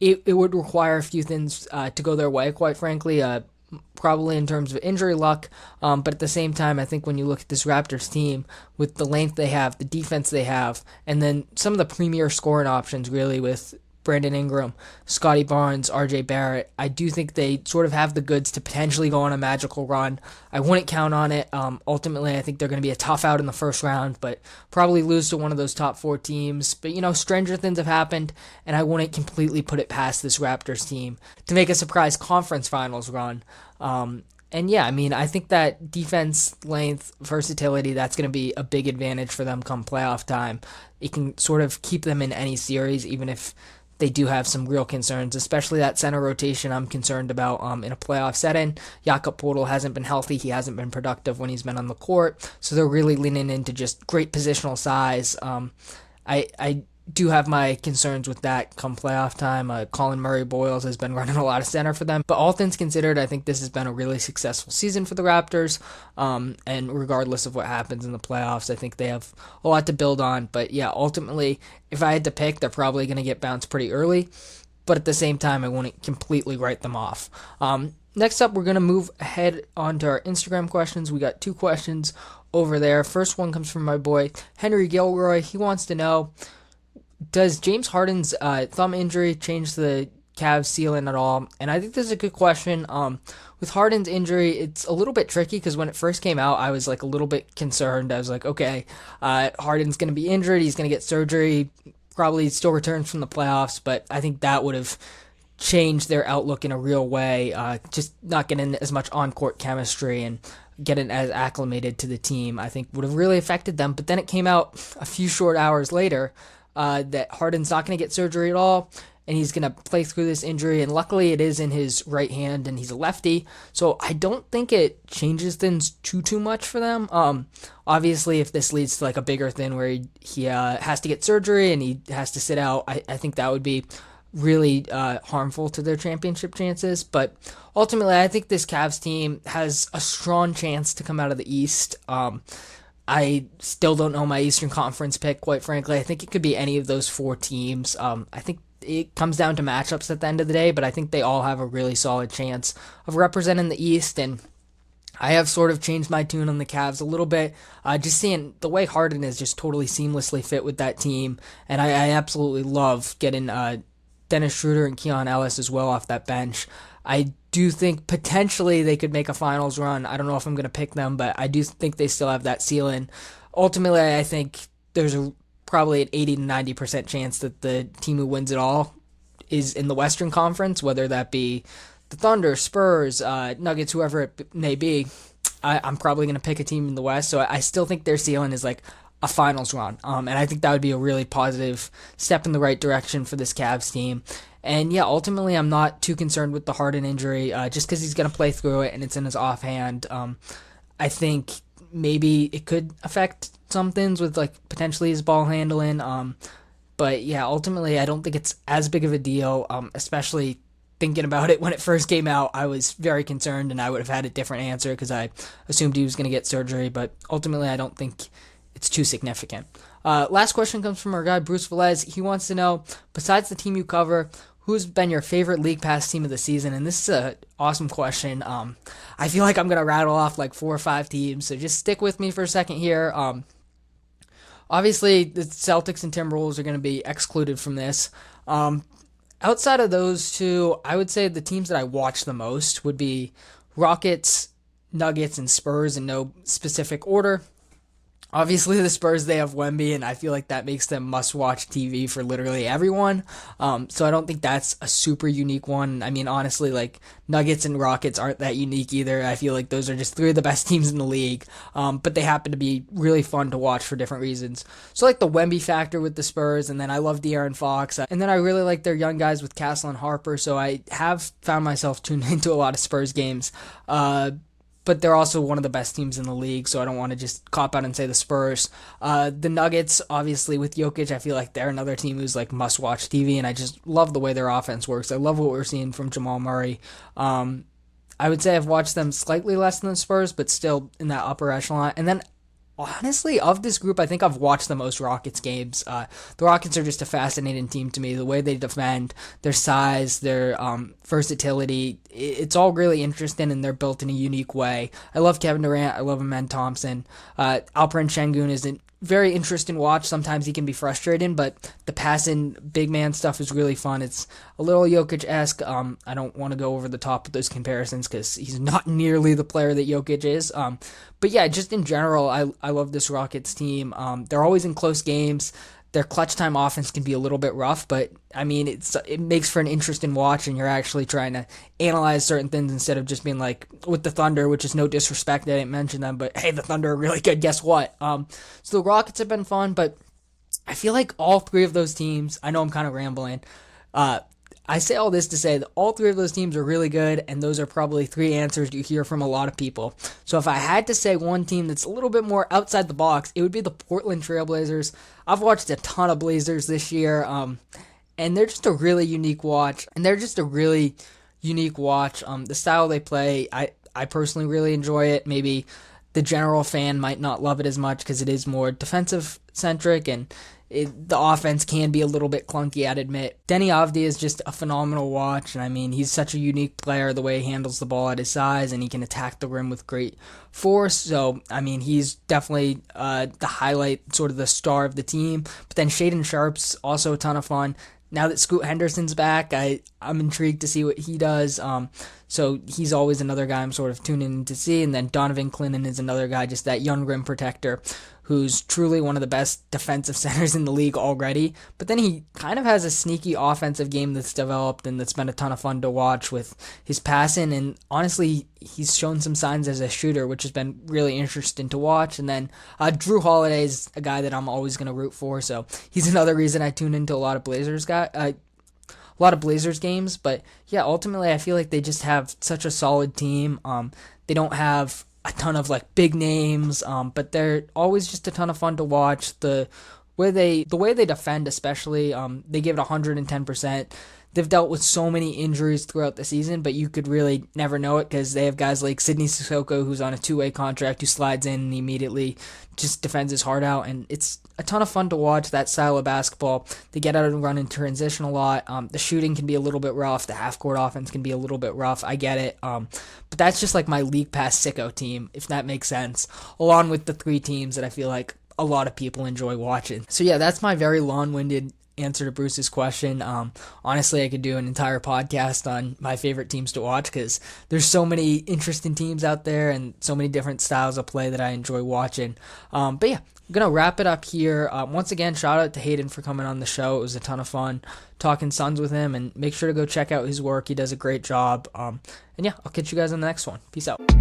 It would require a few things to go their way, quite frankly. Probably in terms of injury luck, but at the same time, I think when you look at this Raptors team, with the length they have, the defense they have, and then some of the premier scoring options, really, with Brandon Ingram, Scotty Barnes, RJ Barrett, I do think they sort of have the goods to potentially go on a magical run. I wouldn't count on it. Ultimately, I think they're going to be a tough out in the first round, but probably lose to one of those top four teams. But, stranger things have happened, and I wouldn't completely put it past this Raptors team to make a surprise conference finals run. And yeah, I think that defense, length, versatility, that's going to be a big advantage for them come playoff time. It can sort of keep them in any series, even if they do have some real concerns, especially that center rotation I'm concerned about in a playoff setting. Jakob Poeltl hasn't been healthy. He hasn't been productive when he's been on the court. So they're really leaning into just great positional size. I do have my concerns with that come playoff time. Colin Murray-Boyles has been running a lot of center for them. But all things considered, I think this has been a really successful season for the Raptors. And regardless of what happens in the playoffs, I think they have a lot to build on. But yeah, ultimately, if I had to pick, they're probably going to get bounced pretty early. But at the same time, I wouldn't completely write them off. Next up, we're going to move ahead onto our Instagram questions. We got 2 questions over there. First one comes from my boy, Henry Gilroy. He wants to know, does James Harden's thumb injury change the Cavs ceiling at all? And I think this is a good question. With Harden's injury, it's a little bit tricky because when it first came out, I was like a little bit concerned. I was like, okay, Harden's going to be injured. He's going to get surgery. Probably still returns from the playoffs, but I think that would have changed their outlook in a real way. Just not getting as much on-court chemistry and getting as acclimated to the team, I think would have really affected them. But then it came out a few short hours later that Harden's not going to get surgery at all, and he's going to play through this injury, and luckily it is in his right hand, and he's a lefty, so I don't think it changes things too much for them. Obviously, if this leads to like a bigger thing where he has to get surgery and he has to sit out, I think that would be really harmful to their championship chances, but ultimately, I think this Cavs team has a strong chance to come out of the East. I still don't know my Eastern Conference pick, quite frankly. I think it could be any of those 4 teams. I think it comes down to matchups at the end of the day, but I think they all have a really solid chance of representing the East, and I have sort of changed my tune on the Cavs a little bit. Just seeing the way Harden is just totally seamlessly fit with that team, and I absolutely love getting Dennis Schroeder and Keon Ellis as well off that bench. I do think potentially they could make a finals run. I don't know if I'm going to pick them, but I do think they still have that ceiling. Ultimately, I think there's probably an 80 to 90% chance that the team who wins it all is in the Western Conference, whether that be the Thunder, Spurs, Nuggets, whoever it may be. I'm probably going to pick a team in the West, so I still think their ceiling is like a finals run. And I think that would be a really positive step in the right direction for this Cavs team. And yeah, ultimately, I'm not too concerned with the Harden injury, just because he's going to play through it and it's in his offhand. I think maybe it could affect some things with like potentially his ball handling. But yeah, ultimately, I don't think it's as big of a deal, especially thinking about it when it first came out. I was very concerned and I would have had a different answer because I assumed he was going to get surgery. But ultimately, I don't think it's too significant. Last question comes from our guy, Bruce Velez. He wants to know, besides the team you cover, who's been your favorite League Pass team of the season? And this is an awesome question. I feel like I'm going to rattle off like 4 or 5 teams, so just stick with me for a second here. Obviously, the Celtics and Timberwolves are going to be excluded from this. Outside of those 2, I would say the teams that I watch the most would be Rockets, Nuggets, and Spurs in no specific order. Obviously, the Spurs, they have Wemby, and I feel like that makes them must-watch TV for literally everyone. So I don't think that's a super unique one. I mean, honestly, like, Nuggets and Rockets aren't that unique either. I feel like those are just three of the best teams in the league, but they happen to be really fun to watch for different reasons. So, like, the Wemby factor with the Spurs, and then I love De'Aaron Fox, and then I really like their young guys with Castle and Harper, so I have found myself tuned into a lot of Spurs games. But they're also one of the best teams in the league, so I don't want to just cop out and say the Spurs. The Nuggets, obviously, with Jokic, I feel like they're another team who's like must-watch TV, and I just love the way their offense works. I love what we're seeing from Jamal Murray. I would say I've watched them slightly less than the Spurs, but still in that upper echelon. And then, honestly, of this group, I think I've watched the most Rockets games. The Rockets are just a fascinating team to me. The way they defend, their size, their versatility, it's all really interesting, and they're built in a unique way. I love Kevin Durant. I love Amen Thompson. Alperen Şengün is a very interesting watch. Sometimes he can be frustrating, but the passing big man stuff is really fun. It's a little Jokic-esque. I don't want to go over the top with those comparisons because he's not nearly the player that Jokic is. But yeah, just in general, I love this Rockets team. They're always in close games. Their clutch time offense can be a little bit rough, but I mean, it makes for an interesting watch, and you're actually trying to analyze certain things instead of just being like with the Thunder, which is no disrespect, I didn't mention them, but hey, the Thunder are really good. Guess what? So the Rockets have been fun, but I feel like all three of those teams. I know I'm kind of rambling. I say all this to say that all three of those teams are really good, and those are probably three answers you hear from a lot of people. So if I had to say one team that's a little bit more outside the box, it would be the Portland Trailblazers. I've watched a ton of Blazers this year, and they're just a really unique watch. The style they play, I personally really enjoy it. Maybe the general fan might not love it as much because it is more defensive-centric, and the offense can be a little bit clunky, I'd admit. Denny Avdija is just a phenomenal watch, and I mean, he's such a unique player, the way he handles the ball at his size, and he can attack the rim with great force. So, I mean, he's definitely the highlight, sort of the star of the team. But then Shaedon Sharpe's also a ton of fun. Now that Scoot Henderson's back, I'm intrigued to see what he does. So he's always another guy I'm sort of tuning in to see. And then Donovan Clinton is another guy, just that young rim protector, who's truly one of the best defensive centers in the league already. But then he kind of has a sneaky offensive game that's developed and that's been a ton of fun to watch with his passing. And honestly, he's shown some signs as a shooter, which has been really interesting to watch. And then Drew Holiday is a guy that I'm always going to root for. So he's another reason I tune into a lot of Blazers games. But yeah, ultimately I feel like they just have such a solid team. They don't have a ton of like big names, but they're always just a ton of fun to watch. The way they defend, especially, they give it 110%. They've dealt with so many injuries throughout the season, but you could really never know it because they have guys like Sidney Sissoko, who's on a two-way contract, who slides in and immediately just defends his heart out, and it's a ton of fun to watch that style of basketball. They get out and run in transition a lot. The shooting can be a little bit rough. The half-court offense can be a little bit rough. I get it. But that's just like my League Pass sicko team, if that makes sense, along with the three teams that I feel like a lot of people enjoy watching. So yeah, that's my very long-winded answer to Bruce's question. Honestly, I could do an entire podcast on my favorite teams to watch because there's so many interesting teams out there and so many different styles of play that I enjoy watching. But yeah, I'm going to wrap it up here. Once again, shout out to Hayden for coming on the show. It was a ton of fun talking Suns with him, and make sure to go check out his work. He does a great job. And yeah, I'll catch you guys on the next one. Peace out.